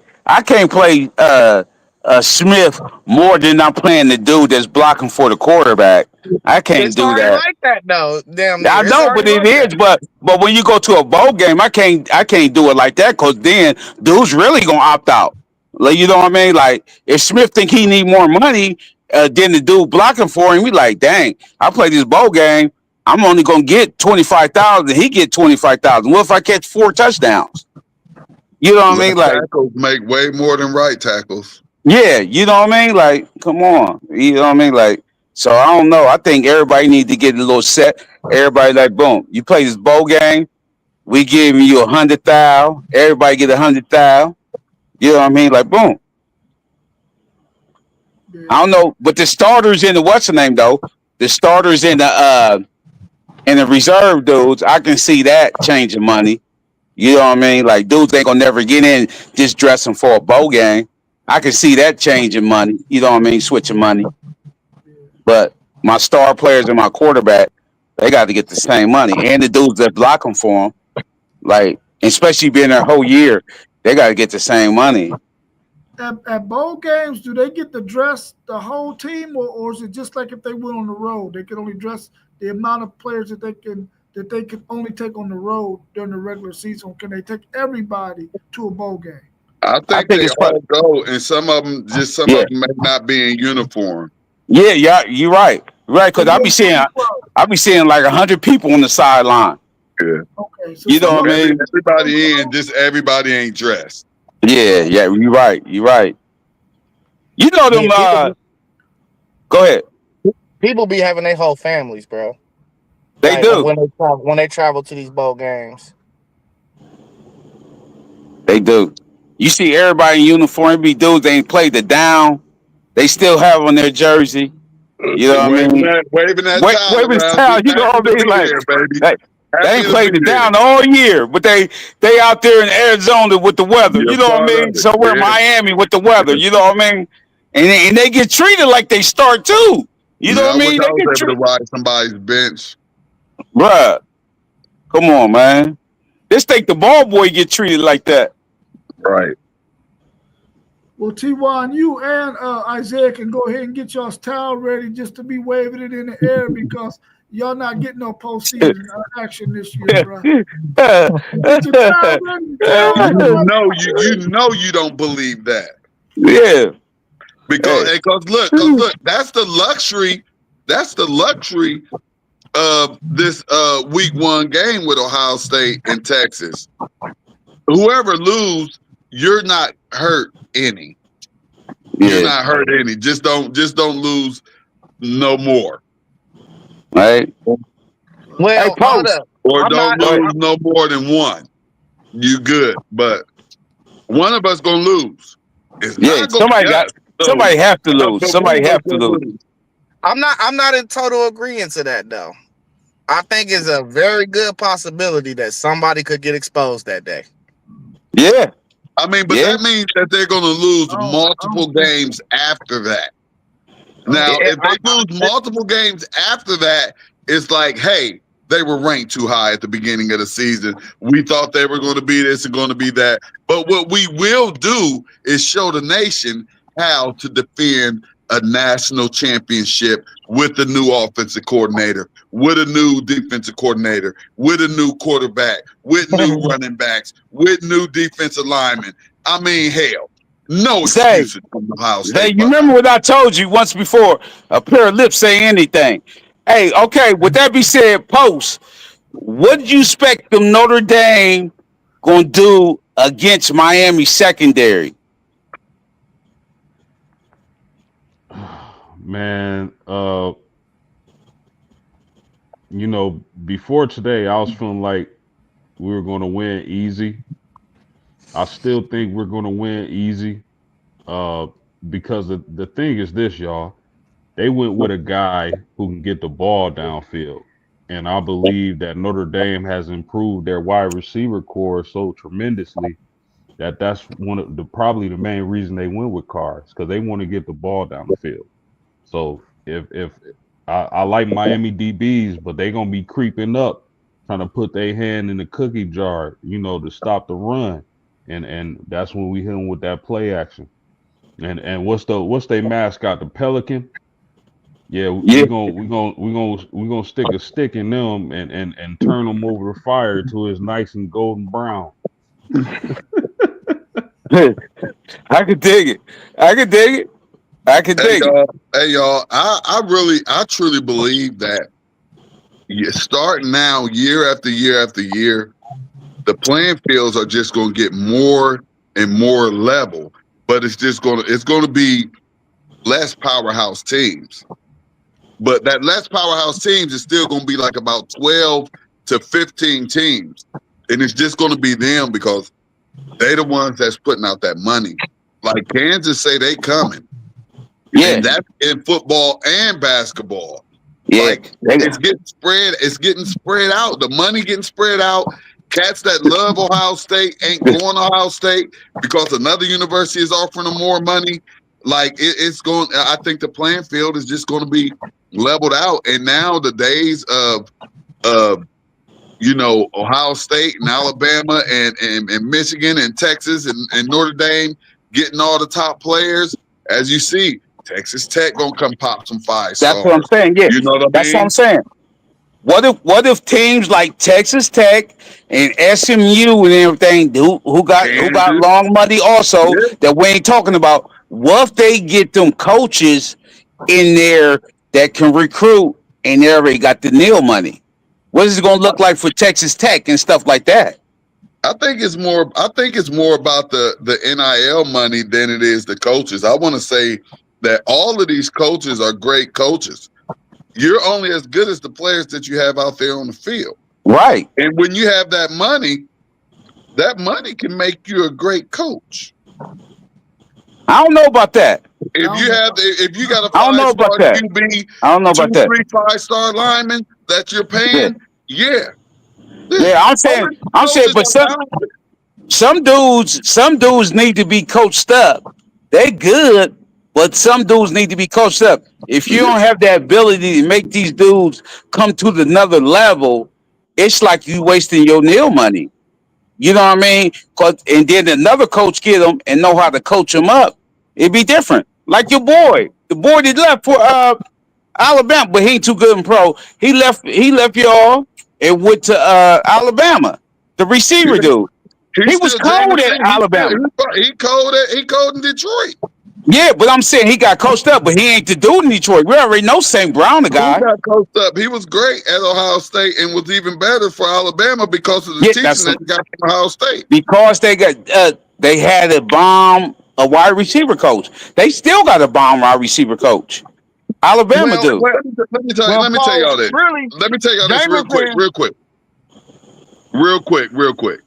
Speaker 5: Smith more than I'm playing the dude that's blocking for the quarterback. I can't do that.
Speaker 3: Like that though. Damn.
Speaker 5: I know, but it is. But when you go to a bowl game, I can't do it like that because then dude's really gonna opt out. Like, you know what I mean? Like, if Smith think he need more money than the dude blocking for him, we like, dang, I play this bowl game. I'm only gonna get 25,000. He get 25,000. What if I catch 4 touchdowns? You know what I mean? Like,
Speaker 1: tackles make way more than right tackles.
Speaker 5: Yeah, you know what I mean? Like, come on. You know what I mean? Like, so I don't know. I think everybody needs to get a little set. Everybody like, boom, you play this bowl game, we giving you 100,000. Everybody get 100,000. You know what I mean? Like, boom. I don't know, but the starters in the what's the name though? The starters in the reserve dudes, I can see that changing money. You know what I mean? Like, dudes ain't gonna never get in just dressing for a bowl game. I can see that changing money. You know what I mean? Switching money. But my star players and my quarterback, they got to get the same money. And the dudes that block them for them, like, especially being their whole year, they got to get the same money.
Speaker 2: At bowl games, do they get to dress the whole team, or is it just like if they went on the road, they can only dress the amount of players that they can only take on the road during the regular season? Can they take everybody to a bowl game?
Speaker 1: I think they all go, and some of them may not be in uniform.
Speaker 5: Yeah, you're right. Right, because I be seeing like 100 people on the sideline.
Speaker 1: Yeah.
Speaker 2: Okay. So
Speaker 5: you know what I mean?
Speaker 1: Everybody in, just everybody ain't dressed.
Speaker 5: Yeah, you're right. You're right. You know them. Go ahead.
Speaker 3: People be having their whole families, bro.
Speaker 5: They do
Speaker 3: when they travel to these bowl games.
Speaker 5: They do. You see everybody in uniform. Be dudes they ain't played the down. They still have on their jersey. You know what I mean?
Speaker 1: Waving that
Speaker 5: towel. You know what I mean? Like, they ain't played the down all year, but they out there in Arizona with the weather. You know what I mean? So we're in Miami with the weather. You know what I mean? And they get treated like they start too. You know what I mean?
Speaker 1: I was able to ride somebody's bench.
Speaker 5: Bruh, come on, man. Just think the ball boy get treated like that.
Speaker 1: Right.
Speaker 2: Well, T1, you and Isaiah can go ahead and get y'all's towel ready just to be waving it in the air because y'all not getting no postseason action this year, bro. Get your towel ready.
Speaker 1: You know you don't believe that.
Speaker 5: Yeah.
Speaker 1: Because look, that's the luxury. That's the luxury of this week 1 game with Ohio State and Texas. Whoever lose, you're not hurt any. You're not hurt any. Just don't lose no more.
Speaker 5: Right.
Speaker 3: Well,
Speaker 1: or don't lose no more than one. You good, but one of us gonna lose.
Speaker 5: Somebody have to lose. Somebody have to lose.
Speaker 3: I'm not in total agreement to that though. I think it's a very good possibility that somebody could get exposed that day.
Speaker 5: Yeah.
Speaker 1: I mean, but that means that they're going to lose multiple games after that. Now, if they lose multiple games after that, it's like, hey, they were ranked too high at the beginning of the season. We thought they were going to be this and going to be that. But what we will do is show the nation how to defend a national championship with a new offensive coordinator, with a new defensive coordinator, with a new quarterback, with new running backs, with new defensive linemen. I mean, hell, no excuses from Ohio State.
Speaker 5: Hey, you remember what I told you once before? A pair of lips say anything. Hey, okay, with that be said, Post, what did you expect them Notre Dame going to do against Miami secondary?
Speaker 4: Man, before today, I was feeling like we were going to win easy. I still think we're going to win easy. Uh, because the thing is this, y'all. They went with a guy who can get the ball downfield. And I believe that Notre Dame has improved their wide receiver core so tremendously that that's one of probably the main reason they went with Carrs, because they want to get the ball down the field. So if I like Miami DBs, but they're gonna be creeping up, trying to put their hand in the cookie jar, to stop the run, and that's when we hit them with that play action. And what's their mascot? The Pelican. Yeah, we gonna stick a stick in them and turn them over the fire till it's nice and golden brown.
Speaker 5: I could dig it. I could dig it. I could dig it.
Speaker 1: Hey y'all, I truly believe that starting now, year after year after year, the playing fields are just going to get more and more level, but it's going to be less powerhouse teams. But that less powerhouse teams is still going to be like about 12 to 15 teams, and it's just going to be them because they the ones that's putting out that money. Like Kansas say they coming. Yeah. And that's in football and basketball.
Speaker 5: Yeah.
Speaker 1: Like it's getting spread out. The money getting spread out. Cats that love Ohio State ain't going to Ohio State because another university is offering them more money. Like it's going. I think the playing field is just going to be leveled out. And now the days of Ohio State and Alabama and Michigan and Texas and Notre Dame getting all the top players, as you see, Texas Tech gonna come pop some 5 stars.
Speaker 5: That's what I'm saying. Yeah,
Speaker 1: you know what I mean?
Speaker 5: That's what I'm saying. What if teams like Texas Tech and SMU and everything who got long money also that we ain't talking about? What if they get them coaches in there that can recruit and they already got the NIL money? What is it going to look like for Texas Tech and stuff like that?
Speaker 1: I think it's more about the NIL money than it is the coaches. I want to say that all of these coaches are great coaches. You're only as good as the players that you have out there on the field.
Speaker 5: Right.
Speaker 1: And when you have that money can make you a great coach.
Speaker 5: I don't know about that.
Speaker 1: If you got a
Speaker 5: I don't know about that.
Speaker 1: QB,
Speaker 5: I don't know about that.
Speaker 1: 3 5-star linemen that you're paying, yeah.
Speaker 5: I'm saying, but some dudes need to be coached up. They good, but some dudes need to be coached up. If you don't have that ability to make these dudes come to another level, it's like you wasting your NIL money. You know what I mean? And then another coach get them and know how to coach them up. It'd be different. Like your boy, the boy that left for Alabama, but he ain't too good in pro. He left y'all and went to Alabama. The receiver dude. He was cold at Alabama.
Speaker 1: He cold in Detroit.
Speaker 5: Yeah, but I'm saying he got coached up, but he ain't the dude in Detroit. We already know St. Brown, the guy.
Speaker 1: He got coached up. He was great at Ohio State and was even better for Alabama because of the teaching that he got from Ohio State.
Speaker 5: Because they had a wide receiver coach. They still got a bomb wide receiver coach. Alabama do.
Speaker 1: Let me tell y'all this. Really? Let me tell y'all this real quick.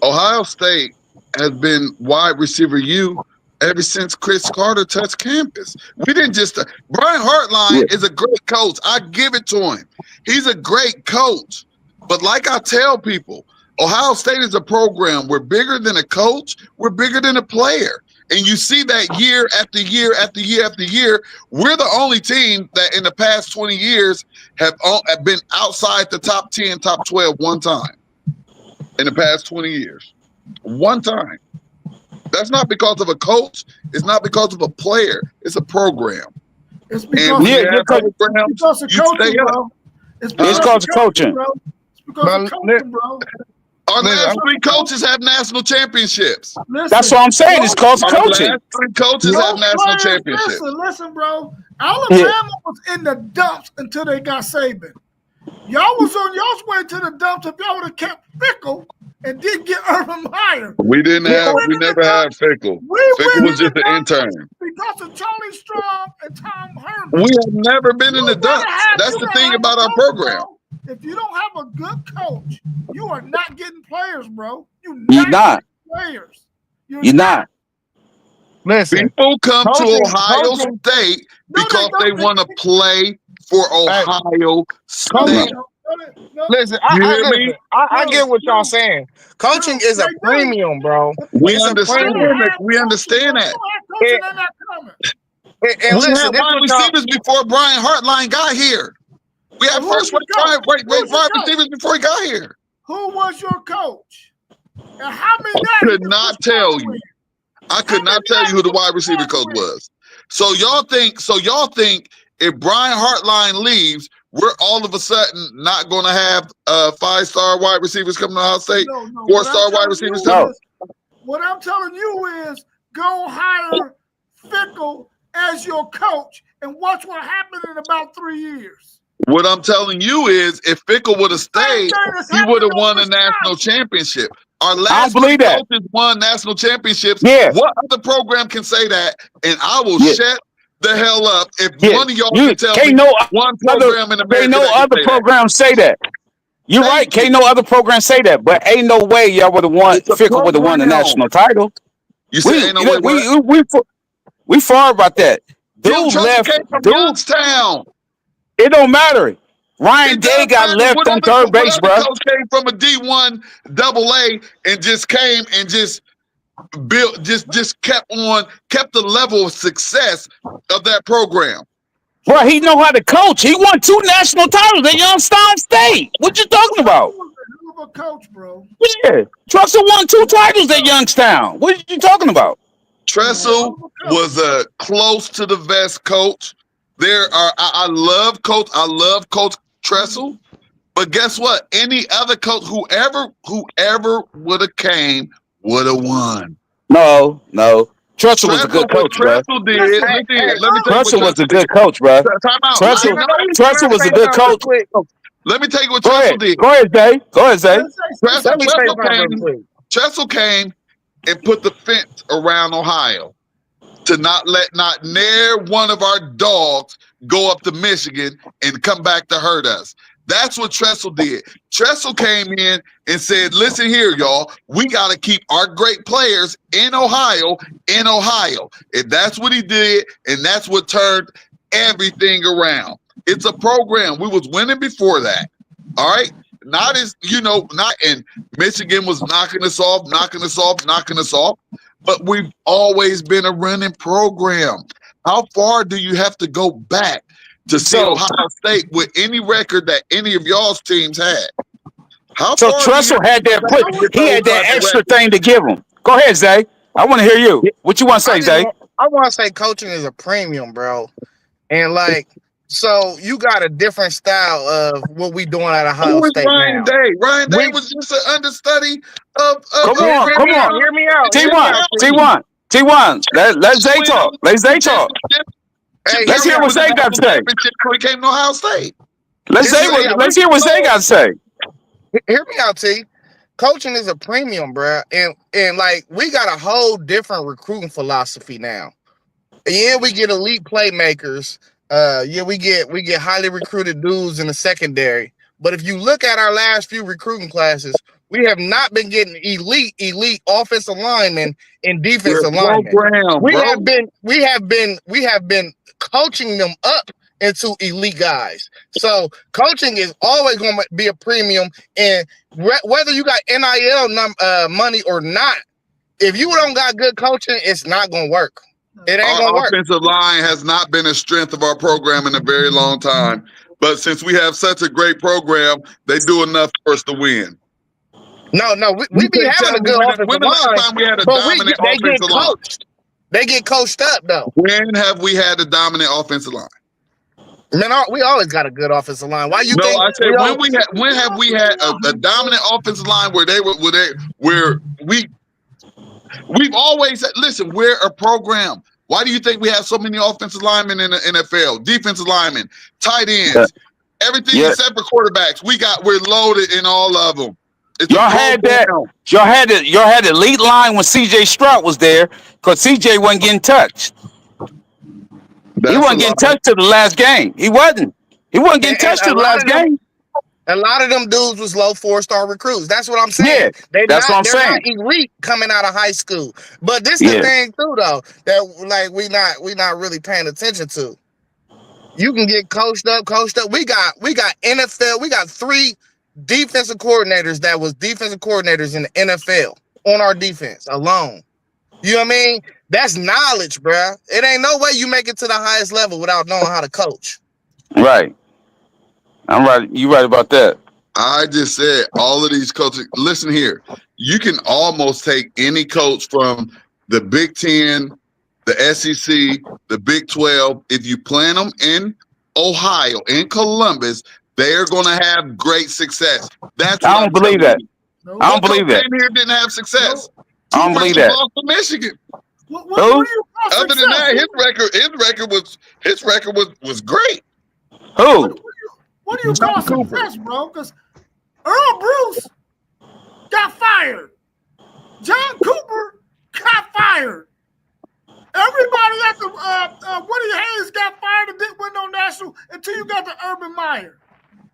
Speaker 1: Ohio State has been wide receiver U ever since Chris Carter touched campus. We didn't just Brian Hartline is a great coach. I give it to him. He's a great coach. But like I tell people, Ohio State is a program. We're bigger than a coach. We're bigger than a player. And you see that year after year after year after year. We're the only team that in the past 20 years have been outside the top 10, top 12 one time. In the past 20 years. One time. That's not because of a coach. It's not because of a player. It's a program.
Speaker 2: It's because of coaching, bro. It's because of coaching, bro. It's because of coaching, bro.
Speaker 1: Our last 3 coaches have national championships.
Speaker 5: That's what I'm saying. It's called coaching.
Speaker 1: Last 3 coaches have national championships.
Speaker 2: Listen, bro. Alabama was in the dumps until they got Saban. Y'all was on y'all's way to the dumps if y'all would have kept Fickle and didn't get Urban Meyer.
Speaker 1: We never had Fickle. Fickle was just an intern.
Speaker 2: because of Charlie Strong and Tom Herman.
Speaker 1: We have never been in the dumps. That's the thing about our program.
Speaker 2: If you don't have a good coach, you are not getting players, bro.
Speaker 5: You're not.
Speaker 2: Players.
Speaker 5: You're not.
Speaker 3: Listen,
Speaker 1: people come to Ohio State because they want to play for Ohio State.
Speaker 3: Listen, I get what y'all saying. Coaching is a premium, bro.
Speaker 1: We understand that. We understand that. And we had wide receivers before Brian Hartline got here. We had first wide receivers before he got here.
Speaker 2: Who was your coach? And how many?
Speaker 1: I could not tell you. I could not tell you who the wide receiver coach was. So y'all think if Brian Hartline leaves, we're all of a sudden not going to have 5-star wide receivers coming to Ohio State?
Speaker 2: No.
Speaker 1: 4-star wide receivers coming?
Speaker 2: What I'm telling you is go hire Fickle as your coach and watch what happens in about 3 years.
Speaker 1: What I'm telling you is if Fickle would have stayed, he would have won a national championship. Our last coaches won national championships.
Speaker 5: Yeah.
Speaker 1: What other program can say that? And I will shut the hell up if one of y'all can tell me one program in America.
Speaker 5: Can't no other program say that. You're right. Can't no other program say that. But ain't no way y'all would have won. Fickle would have won the national title.
Speaker 1: You say ain't no way.
Speaker 5: We far about that.
Speaker 1: Dude left. Came from Youngstown.
Speaker 5: It don't matter. Ryan Day got left on third base, bro.
Speaker 1: Coach came from a D1 AA and just came and just built, just kept the level of success of that program.
Speaker 5: Bro, he know how to coach. He won 2 national titles at Youngstown State. What you talking about?
Speaker 2: He was a hell of a coach, bro.
Speaker 5: Yeah, Tressel won 2 titles at Youngstown. What are you talking about?
Speaker 1: Tressel was a close to the vest coach. I love Coach Tressel, but guess what? Any other coach, whoever would have came, would have won.
Speaker 5: No. Tressel was a good coach, bro.
Speaker 1: Tressel did.
Speaker 5: Tressel was a good coach, bro. Tressel was a good coach.
Speaker 1: Let me tell you what Tressel did.
Speaker 5: Go ahead, Zay.
Speaker 1: Tressel came and put the fence around Ohio to not let near one of our dogs go up to Michigan and come back to hurt us. That's what Tressel did. Tressel came in and said, listen here, y'all, we got to keep our great players in Ohio. And that's what he did, and that's what turned everything around. It's a program. We was winning before that. All right? And Michigan was knocking us off. But we've always been a running program. How far do you have to go back to see Ohio State with any record that any of y'all's teams had?
Speaker 5: So Tressel had that he had that extra thing to give him. Go ahead, Zay. I want to hear you. What you want to say, Zay?
Speaker 3: I want to say coaching is a premium, bro. And so you got a different style of what we doing at Ohio State
Speaker 1: Ryan
Speaker 3: now.
Speaker 1: Day? Ryan Day was just an understudy of
Speaker 5: Come on.
Speaker 3: Hear me out.
Speaker 5: T1. Let Zay talk. Let's hear what Zay got to say.
Speaker 1: He came to Ohio State.
Speaker 5: Let's hear what Zay got to say.
Speaker 3: Hear me out, T. Coaching is a premium, bro. And we got a whole different recruiting philosophy now. Yeah, we get elite playmakers. We get highly recruited dudes in the secondary. But if you look at our last few recruiting classes, we have not been getting elite offensive linemen and defensive linemen. We have been coaching them up into elite guys. So coaching is always going to be a premium, and whether you got NIL money or not, if you don't got good coaching, it's not going to work. It ain't going to work.
Speaker 1: Our offensive line has not been a strength of our program in a very long time. But since we have such a great program, they do enough for us to win.
Speaker 3: No, we be having a good offensive line.
Speaker 1: Time we had a dominant offensive line?
Speaker 3: They get coached up, though.
Speaker 1: When have we had a dominant offensive line?
Speaker 3: Man, we always got a good offensive line. Why you think?
Speaker 1: No, I said when have we had a dominant offensive line we've always said, listen, we're a program. Why do you think we have so many offensive linemen in the NFL? Defensive linemen, tight ends, everything except for quarterbacks. We're loaded in all of them.
Speaker 5: Y'all had the elite line when CJ Stroud was there, because CJ wasn't getting touched. He wasn't getting touched to the last game. He wasn't. He wasn't getting touched to the last game.
Speaker 3: A lot of them dudes was low 4-star recruits. That's what I'm saying.
Speaker 5: Yeah, that's what I'm saying.
Speaker 3: They're not elite coming out of high school. But this is the thing too, though, that like we not really paying attention to. You can get coached up. We got NFL. We got 3 defensive coordinators that was defensive coordinators in the NFL on our defense alone. You know what I mean? That's knowledge, bruh. It ain't no way you make it to the highest level without knowing how to coach.
Speaker 5: Right. I'm right. You right about that.
Speaker 1: I just said all of these coaches. Listen here, you can almost take any coach from the Big 10, the SEC, the Big 12. If you plant them in Ohio, in Columbus, they are going to have great success. That's
Speaker 5: I don't believe that. I don't believe that.
Speaker 1: Here didn't have success.
Speaker 5: I don't believe that.
Speaker 1: Lost to Michigan.
Speaker 2: Other
Speaker 1: than that, his record was great.
Speaker 5: Who?
Speaker 2: What do you call success, bro? Because Earl Bruce got fired. John Cooper got fired. Everybody at the Woody Hayes got fired and didn't win no national until you got to Urban Meyer.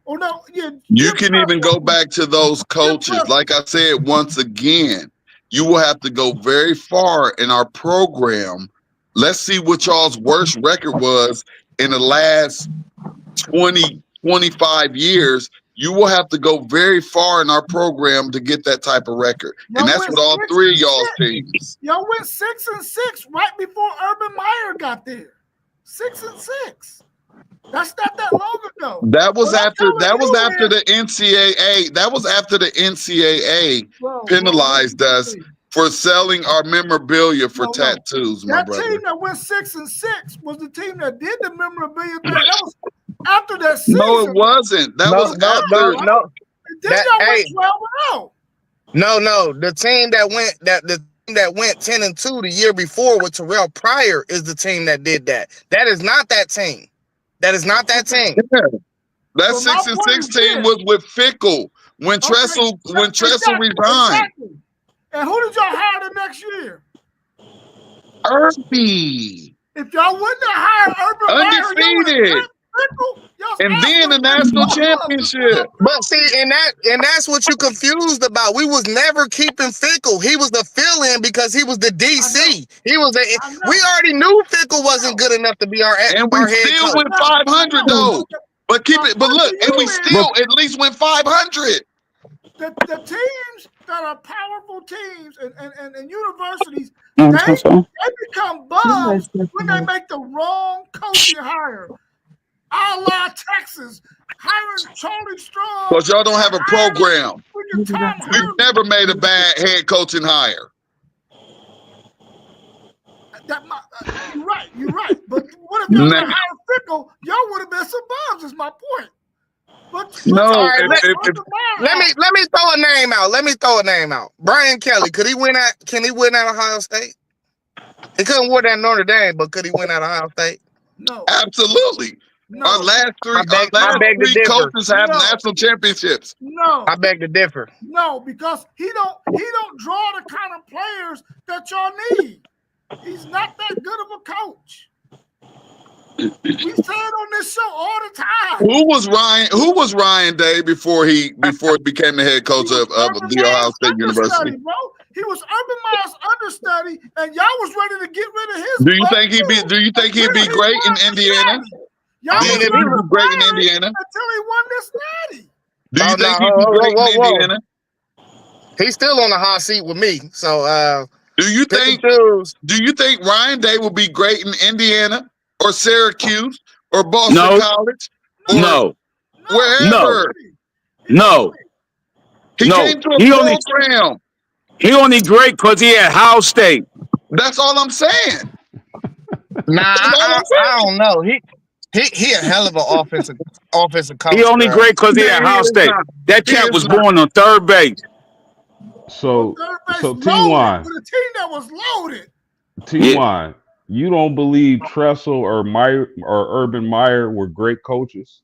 Speaker 2: Oh no,
Speaker 1: you can even go back to those coaches. Like I said, once again, you will have to go very far in our program. Let's see what y'all's worst record was in the last 25 years. You will have to go very far in our program to get that type of record. And that's what all 3 of y'all's teams.
Speaker 2: Y'all went 6-6 right before Urban Meyer got there. 6-6. That's not that long ago.
Speaker 1: That was after the NCAA. That was after the NCAA penalized us for selling our memorabilia for tattoos, my brother.
Speaker 2: That team that went 6-6 was the team that did the memorabilia thing. That was after that season.
Speaker 1: No, it wasn't. That was after.
Speaker 2: No. Then y'all went 12-0.
Speaker 3: No. The team that went 10-2 the year before with Terrell Pryor is the team that did that. That is not that team. That is not that team.
Speaker 1: Yeah. That 6-6 team was with Fickle when Tressel resigned.
Speaker 2: Exactly. And who did y'all hire the next year?
Speaker 1: Irby.
Speaker 2: If y'all wouldn't have hired Urban
Speaker 1: undefeated. And then the national championship.
Speaker 3: But see, and that's what you confused about. We was never keeping Fickle. He was the fill-in because he was the DC. We already knew Fickle wasn't good enough to be our head coach.
Speaker 1: And we still went 500 though. But look, and we still at least went 500.
Speaker 2: The teams that are powerful teams and universities, they become bums when they make the wrong coaching hire. A la Texas, hiring Charlie Strong.
Speaker 1: But y'all don't have a program. We've never made a bad head coaching hire.
Speaker 2: You're right. But what if y'all hired Fickle? Y'all would have been some bums, is my point. Let
Speaker 3: me throw a name out. Brian Kelly, can he win at Ohio State? He couldn't win at Notre Dame, but could he win at Ohio State?
Speaker 2: No.
Speaker 1: Absolutely.
Speaker 2: No.
Speaker 1: Our last three coaches have national championships.
Speaker 2: No.
Speaker 3: I beg to differ.
Speaker 2: No, because he don't draw the kind of players that y'all need. He's not that good of a coach. We say it on this show all the time.
Speaker 1: Who was Ryan Day before he became the head coach of the Ohio State University?
Speaker 2: Bro. He was Urban Meyer's understudy, and y'all was ready to get rid of his.
Speaker 1: Do you think he'd be great in Indiana?
Speaker 2: Y'all
Speaker 1: was great in Indiana
Speaker 2: until he won this natty.
Speaker 1: Do you think he'd be great in Indiana?
Speaker 3: He's still on the hot seat with me. So
Speaker 1: do you think Ryan Day will be great in Indiana or Syracuse or Boston College?
Speaker 5: No.
Speaker 1: Wherever.
Speaker 5: No.
Speaker 1: He came to a program.
Speaker 5: He only great because he at Ohio State.
Speaker 1: That's all I'm saying.
Speaker 3: I don't know. He a hell of an offensive coach.
Speaker 5: He only great because he at Ohio State. That cat was born on third base.
Speaker 4: So T1.
Speaker 2: With a team that was loaded.
Speaker 4: T1, you don't believe Tressel or Urban Meyer were great coaches?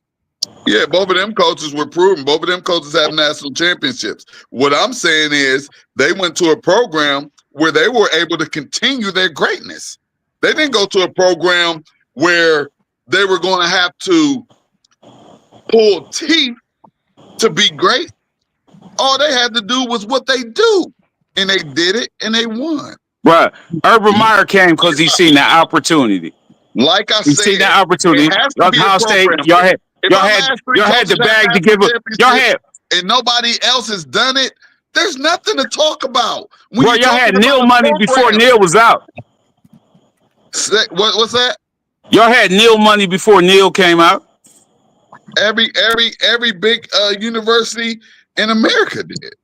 Speaker 1: Yeah, both of them coaches were proven. Both of them coaches have national championships. What I'm saying is they went to a program where they were able to continue their greatness. They didn't go to a program where they were going to have to pull teeth to be great. All they had to do was what they do, and they did it, and they won.
Speaker 5: Right. Urban Meyer came because he seen that opportunity.
Speaker 1: Like I
Speaker 5: He
Speaker 1: said,
Speaker 5: seen that opportunity.
Speaker 1: it has to be a
Speaker 5: Ohio State,
Speaker 1: program.
Speaker 5: y'all had
Speaker 1: If
Speaker 5: y'all
Speaker 1: our
Speaker 5: had
Speaker 1: last three
Speaker 5: y'all had the
Speaker 1: coaches
Speaker 5: bag
Speaker 1: have
Speaker 5: to give
Speaker 1: national
Speaker 5: it. Y'all had
Speaker 1: and nobody else has done it, there's nothing to talk about. When
Speaker 5: bro,
Speaker 1: you're
Speaker 5: y'all had
Speaker 1: talking
Speaker 5: Neil
Speaker 1: about a
Speaker 5: money before
Speaker 1: program.
Speaker 5: Neil was out.
Speaker 1: What's that?
Speaker 5: Y'all had Neil money before Neil came out.
Speaker 1: Every big university in America did.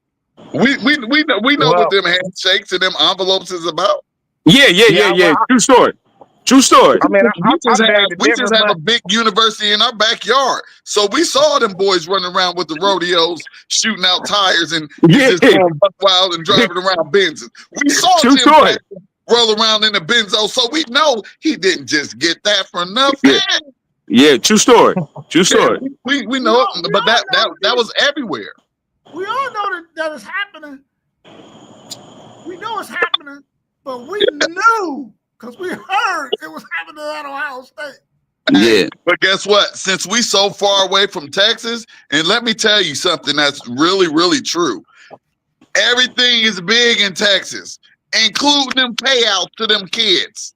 Speaker 1: We know what them handshakes and them envelopes is about.
Speaker 5: Yeah. True story.
Speaker 3: I mean,
Speaker 1: We just have a big university in our backyard, so we saw them boys running around with the rodeos, shooting out tires, and just going buck wild and driving around Benzes. We saw
Speaker 5: True
Speaker 1: Jim
Speaker 5: story.
Speaker 1: Jackson roll around in a Benzo, so we know he didn't just get that for nothing.
Speaker 5: Yeah, true story. True story.
Speaker 1: We know it, but that was everywhere.
Speaker 2: We all know that it's happening. We know it's happening, but we knew because we heard it was happening at Ohio State.
Speaker 5: Yeah.
Speaker 1: But guess what? Since we so far away from Texas, and let me tell you something that's really, really true. Everything is big in Texas, including them payouts to them kids.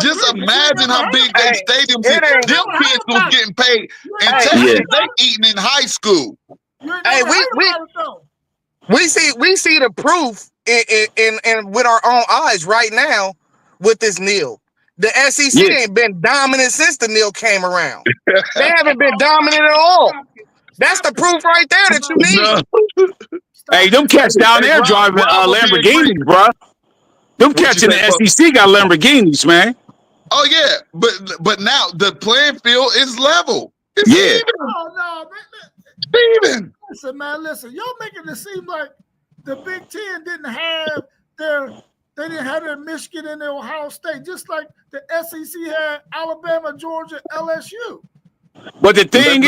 Speaker 1: Just imagine how big they stadiums is. Them kids was getting paid in Texas. They eating in high school.
Speaker 3: Hey, we see the proof in with our own eyes right now with this Neil. The SEC ain't been dominant since the Neil came around. They haven't been dominant at all. That's the proof right there that you need.
Speaker 5: Hey, them cats down there driving Lamborghinis, bro. Them cats in the SEC got Lamborghinis, man.
Speaker 1: Oh yeah, but now the playing field is level. It's even.
Speaker 2: Oh no,
Speaker 1: Steven.
Speaker 2: Listen, man, listen. Y'all making it seem like the Big Ten didn't have their Michigan and their Ohio State, just like the SEC had Alabama, Georgia, LSU.
Speaker 5: But the thing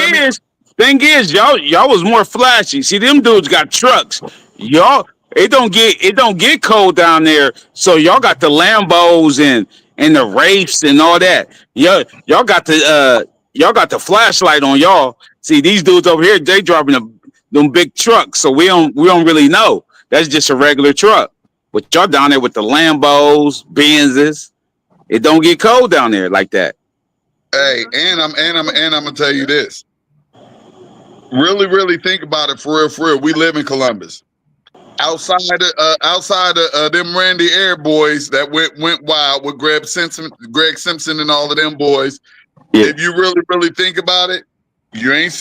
Speaker 5: is, y'all was more flashy. See, them dudes got trucks. Y'all, it don't get cold down there, so y'all got the Lambos and the Wraiths and all that. Y'all got the flashlight on y'all. See, these dudes over here, they driving them big trucks, so we don't really know. That's just a regular truck. But y'all down there with the Lambos, Benzes, it don't get cold down there like that.
Speaker 1: Hey, and I'm gonna tell you this. Really, really think about it for real. We live in Columbus. Outside of them Randy Air boys that went wild with Greg Simpson and all of them boys. Yeah. If you really, really think about it, you ain't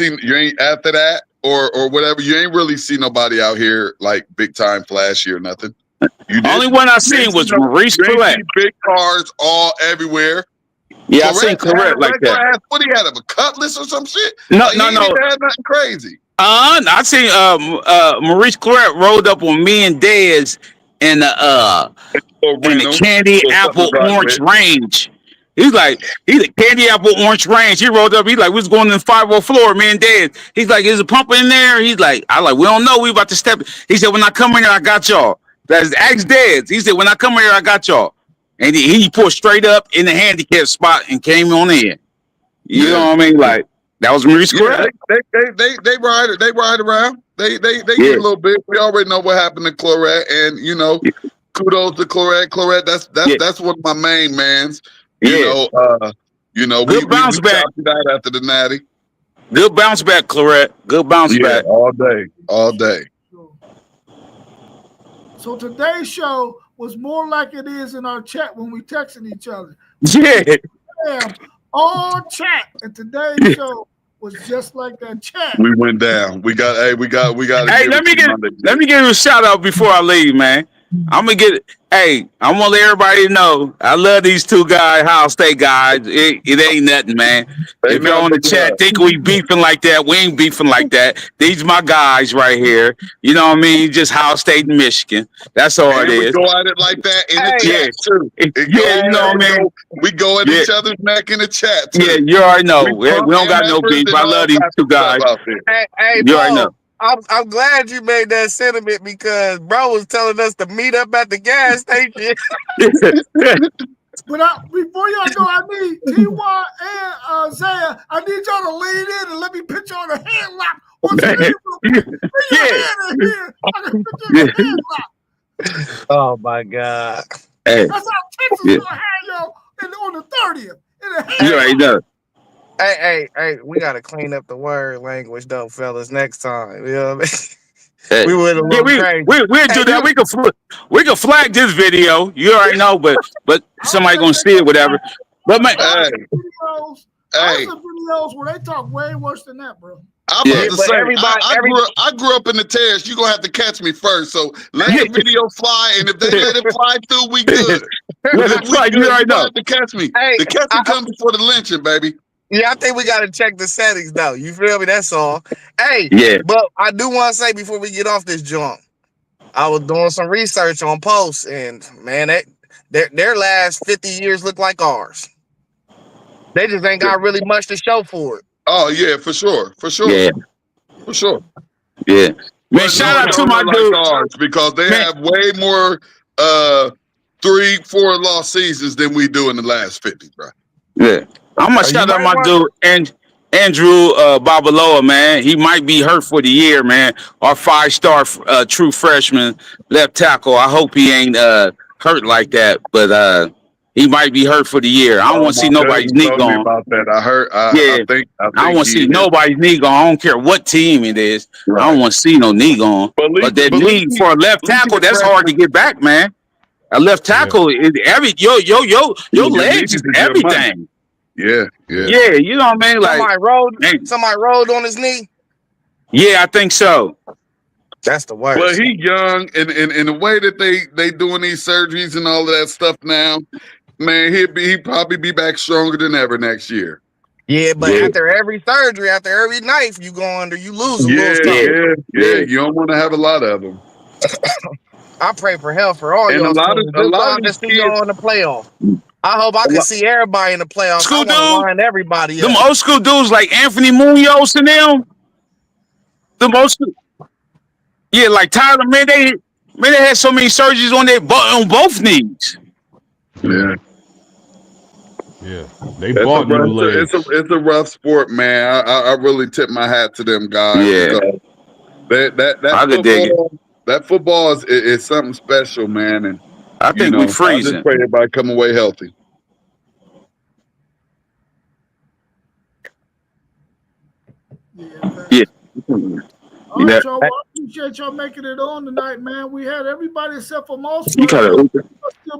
Speaker 1: after that or whatever. You ain't really see nobody out here like big time flashy or nothing.
Speaker 5: Only one I seen was Maurice Clarett.
Speaker 1: Big cars all everywhere.
Speaker 5: Yeah, I seen Clarett like that.
Speaker 1: What he had a cutlass or some shit?
Speaker 5: No.
Speaker 1: He had nothing crazy.
Speaker 5: I seen Maurice Clarett rolled up on me and Dez in the Candy Apple Orange Range. He's like Candy Apple Orange Range. He rolled up. He's like, we was going in the 5-0 floor, me and Dez. He's like, is a pump in there? He's like, we don't know. We about to step. He said, when I come in here, I got y'all. That's Ask Dez. He said, when I come in here, I got y'all. And he pulled straight up in the handicap spot and came on in. You know what I mean? Like, that was Maurice Clarett.
Speaker 1: They ride around. They get a little bit. We already know what happened to Clarett, and kudos to Clarett. That's one of my main mans. Good
Speaker 5: bounce back
Speaker 1: after the natty.
Speaker 5: Good bounce back, Clarett. Good bounce back.
Speaker 1: All day.
Speaker 2: So today's show was more like it is in our chat when we texting each other.
Speaker 5: Yeah.
Speaker 2: All chat, and today's show was just like that chat.
Speaker 1: We went down. We got. Hey,
Speaker 5: let me give you a shout out before I leave, man. I'm gonna get. Hey, I want to let everybody know I love these two guys, Ohio State guys. It ain't nothing, man. If you're on the chat, think we beefing like that. We ain't beefing like that. These my guys right here. You know what I mean? Just Ohio State and Michigan. That's all it is.
Speaker 1: We go at it like that in the chat too.
Speaker 5: You know what I mean?
Speaker 1: We go at each other's neck in the chat too.
Speaker 5: Yeah, you already know. We don't got no beef. I love these two guys.
Speaker 3: Hey,
Speaker 5: you already know.
Speaker 3: I'm glad you made that sentiment because bro was telling us to meet up at the gas station.
Speaker 2: But before y'all go, I need T.Y. and Zaya. I need y'all to lean in and let me put y'all in a headlock. What's your name? Bring your hand in here. I can put you in a headlock.
Speaker 3: Oh my God.
Speaker 5: Hey,
Speaker 2: That's how Texas gonna have y'all on the 30th. In a headlock.
Speaker 5: you already know.
Speaker 3: Hey, we gotta clean up the word language though, fellas, next time. You know what I mean?
Speaker 5: Hey.
Speaker 3: We went a little crazy.
Speaker 5: We'll do that. We can flag this video. You already know, but somebody gonna see it, whatever. But man,
Speaker 2: I some videos where they talk way worse than that, bro.
Speaker 1: I'm about to say, I grew up in the terrace. You're going to have to catch me first. So let the video fly, and if they let it fly through, we good.
Speaker 5: Let it fly. You already know.
Speaker 1: Have to catch me. The catching comes before the lynching, baby.
Speaker 3: Yeah, I think we got to check the settings, though. You feel me? That's all. Hey, but I do want to say before we get off this junk, I was doing some research on posts, and, man, their last 50 years look like ours. They just ain't got really much to show for it.
Speaker 1: Oh, yeah, for sure.
Speaker 5: Yeah.
Speaker 1: For sure.
Speaker 5: Yeah. Man, shout out to my dude.
Speaker 1: Ours because they have way more 3-4 lost seasons than we do in the last 50, bro.
Speaker 5: Yeah. I'm going to shout out my dude, Andrew Babaloa, man. He might be hurt for the year, man. Our 5-star true freshman left tackle. I hope he ain't hurt like that, but he might be hurt for the year. I don't want to see nobody's knee gone.
Speaker 1: About that. I think
Speaker 5: I don't want to see nobody's knee gone. I don't care what team it is. Right. I don't want to see no knee gone. But that knee for a left tackle, that's hard to get back, man. A left tackle is your legs is everything.
Speaker 1: Yeah.
Speaker 5: You know what I mean? Like
Speaker 3: somebody rolled on his knee.
Speaker 5: Yeah, I think so.
Speaker 3: That's the worst.
Speaker 1: Well, he young, and the way that they doing these surgeries and all of that stuff now, man, he'd probably be back stronger than ever next year.
Speaker 3: Yeah, but after every surgery, after every knife you go under, you lose a little stuff.
Speaker 1: Yeah. You don't want to have a lot of them.
Speaker 3: I pray for health for all y'all. A lot of these kids on the playoff. I hope I can see everybody in the playoffs.
Speaker 5: School dude,
Speaker 3: line everybody.
Speaker 5: Them old school dudes like Anthony Munoz and them. The most, like Tyler, man, they had so many surgeries on both knees.
Speaker 1: Yeah.
Speaker 4: They bought new legs.
Speaker 1: It's a rough sport, man. I really tip my hat to them guys.
Speaker 5: Yeah.
Speaker 1: That football is something special, man. And
Speaker 5: I think we freezing.
Speaker 1: I just pray everybody come away healthy.
Speaker 5: Yeah.
Speaker 2: All right, y'all. Well, I appreciate y'all making it on tonight, man. We had everybody except for Moss. Still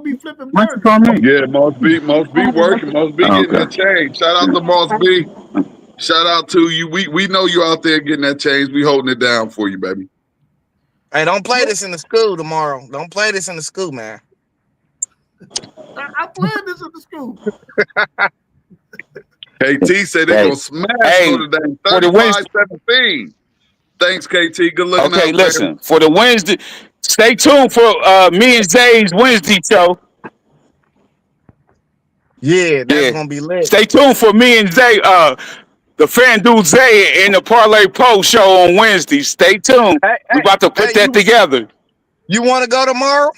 Speaker 2: be flipping birds.
Speaker 1: Yeah, Moss B working. Moss B getting that change. Shout out to Moss B. Shout out to you. We know you out there getting that change. We holding it down for you, baby.
Speaker 3: Hey, don't play this in the school tomorrow. Don't play this in the school, man.
Speaker 2: I played this in the school.
Speaker 1: KT said they're going to smash Notre Dame 35-17. Thanks, KT. Good looking out.
Speaker 5: Okay, listen. For the Wednesday, stay tuned for me and Zay's Wednesday show.
Speaker 3: Yeah, that's going to be lit.
Speaker 5: Stay tuned for me and Zay, the FanDuel Zay and the Parlay Pro show on Wednesday. Stay tuned. We're about to put that together.
Speaker 3: You want to go tomorrow?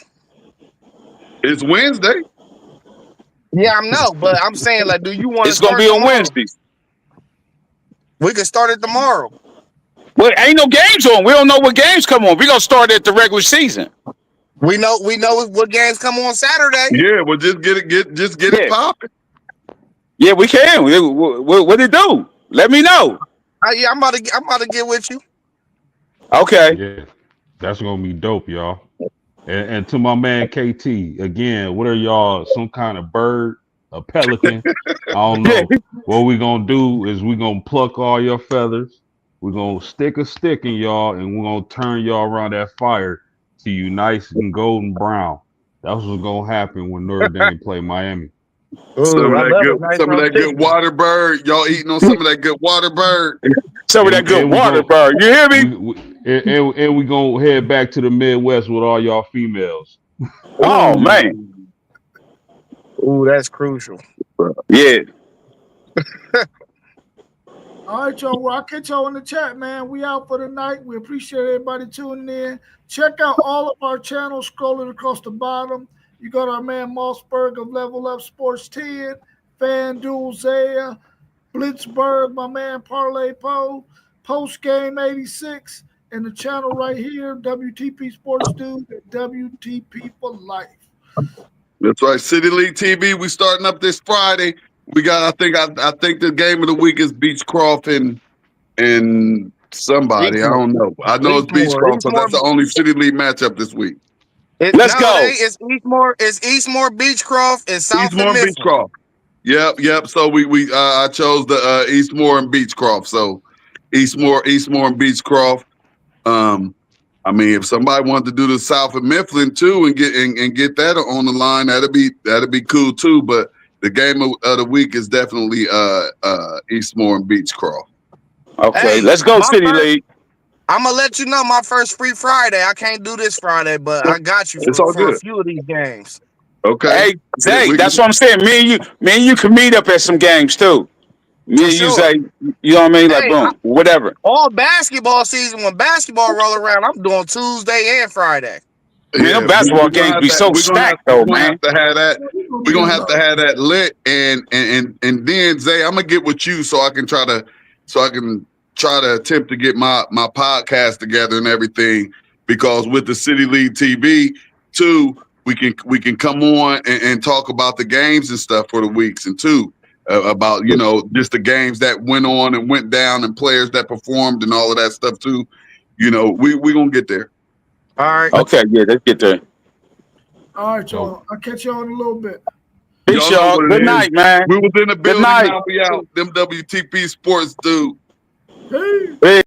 Speaker 1: It's Wednesday.
Speaker 3: Yeah, I know, but I'm saying, like, do you want to
Speaker 5: It's going to be on Wednesdays.
Speaker 3: We can start it tomorrow.
Speaker 5: Well, ain't no games on. We don't know what games come on. We're going to start at the regular season.
Speaker 3: We know what games come on Saturday.
Speaker 1: Yeah, well, just get it popping.
Speaker 5: Yeah, we can. What it do? Let me know.
Speaker 3: Yeah, I'm about to get with you.
Speaker 5: Okay.
Speaker 4: Yeah, that's gonna be dope, y'all. And to my man KT again, what are y'all? Some kind of bird, a pelican? I don't know. What we gonna do is we gonna pluck all your feathers. We're gonna stick a stick in y'all, and we're gonna turn y'all around that fire to you nice and golden brown. That's what's gonna happen when Notre Dame play Miami.
Speaker 1: Ooh, some of that good water bird. Y'all eating on some of that good water bird.
Speaker 5: Some of that good water bird. You hear me?
Speaker 4: And we gonna head back to the Midwest with all y'all females.
Speaker 5: Oh man.
Speaker 3: Ooh, that's crucial.
Speaker 5: Yeah.
Speaker 2: All right, y'all. Well, I'll catch y'all in the chat, man. We out for the night. We appreciate everybody tuning in. Check out all of our channels scrolling across the bottom. You go to our man Mossberg of Level Up Sports 10, FanDuel Zaya, Blitzberg, my man Parlay Poe, Post Game 86, and the channel right here, WTP Sports Dude and WTP for Life.
Speaker 1: That's right. City League TV. We starting up this Friday. We got. I think the game of the week is Beechcroft and somebody. I don't know. I know it's Beechcroft because that's the only City League matchup this week.
Speaker 5: Let's go.
Speaker 3: It's Eastmore. It's Eastmore, Beechcroft, and South
Speaker 1: Eastmore and Beechcroft. Yep. So I chose the Eastmore and Beechcroft. So Eastmore and Beechcroft. I mean, if somebody wanted to do the South of Mifflin too and get that on the line, that'd be cool too. But the game of the week is definitely Eastmore and Beechcroft.
Speaker 5: Okay, let's go, City League.
Speaker 3: I'm gonna let you know my first free Friday. I can't do this Friday, but I got you for a few of these games.
Speaker 1: Okay.
Speaker 5: Hey, that's what I'm saying. Me and you can meet up at some games too. Me and you say, you know what I mean? Like, boom, whatever.
Speaker 3: All basketball season, when basketball roll around, I'm doing Tuesday and Friday.
Speaker 5: Yeah, basketball games be so stacked though, man.
Speaker 1: We're gonna have to have that lit, and then Zay, I'm gonna get with you so I can try to attempt to get my podcast together and everything, because with the City League TV too, we can come on and talk about the games and stuff for the weeks, and too about just the games that went on and went down and players that performed and all of that stuff too. We gonna get there.
Speaker 3: All right.
Speaker 5: Okay, yeah, let's get there.
Speaker 2: All right, y'all. I'll catch y'all in a little bit.
Speaker 5: Peace, y'all. Good night, man.
Speaker 1: We was in the building.
Speaker 5: Good night.
Speaker 1: Now we out. Them WTP Sports dude.
Speaker 2: Hey.
Speaker 5: Hey.